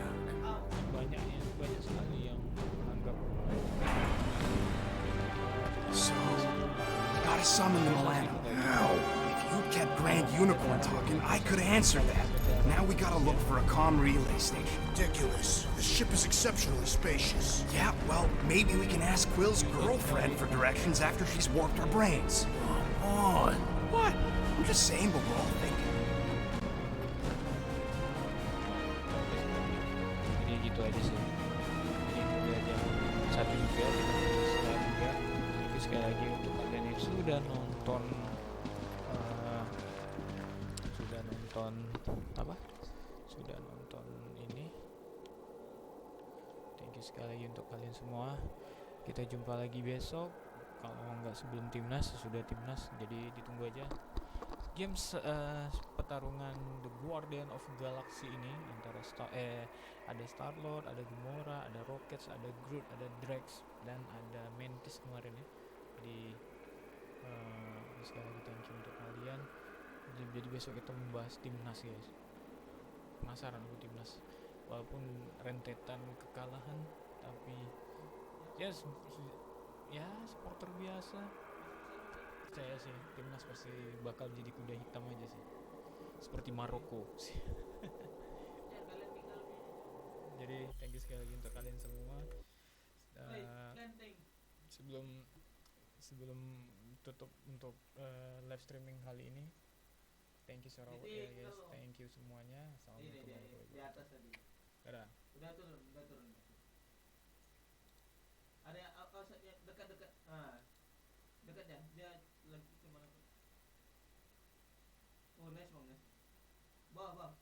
So, I gotta summon the Millennium. How? If you'd kept Grand Unicorn talking, I could answer that. Now we gotta look for a comm relay station. Ridiculous. The ship is exceptionally spacious. Yeah, well, maybe we can ask Quill's girlfriend for directions after she's warped our brains. Come on. What? I'm just saying what we're all thinking. Jadi gitu aja sih. Ini udah jam 1 juga, kita istirahat juga. Jadi sekali lagi untuk kalian yang sudah nonton apa? Sudah nonton ini. Thank you sekali lagi untuk kalian semua. Kita jumpa lagi besok. Kalau nggak sebelum timnas, sudah timnas. Jadi ditunggu aja. Games pertarungan The Guardian of Galaxy ini antara ada Star-Lord, ada Gamora, ada Rockets, ada Groot, ada Drax, dan ada Mantis kemarin ya. Jadi sekali lagi thank you untuk kalian. Jadi besok kita membahas timnas guys. Penasaran aku timnas. Walaupun rentetan kekalahan, tapi ya supporter biasa. Percaya sih timnas pasti bakal jadi kuda hitam aja sih, seperti Maroko sih. Jadi thank you sekali lagi untuk kalian semua. Sebelum tutup untuk live streaming kali ini, thank you Sarawak ya guys, thank you semuanya. Assalamualaikum warahmatullahi wabarakatuh. Di atas tadi. Dadah. Udah turun. Ada dekat-dekat. Dekat ya. Dia lagi kemana? Oh, nice. Bawah.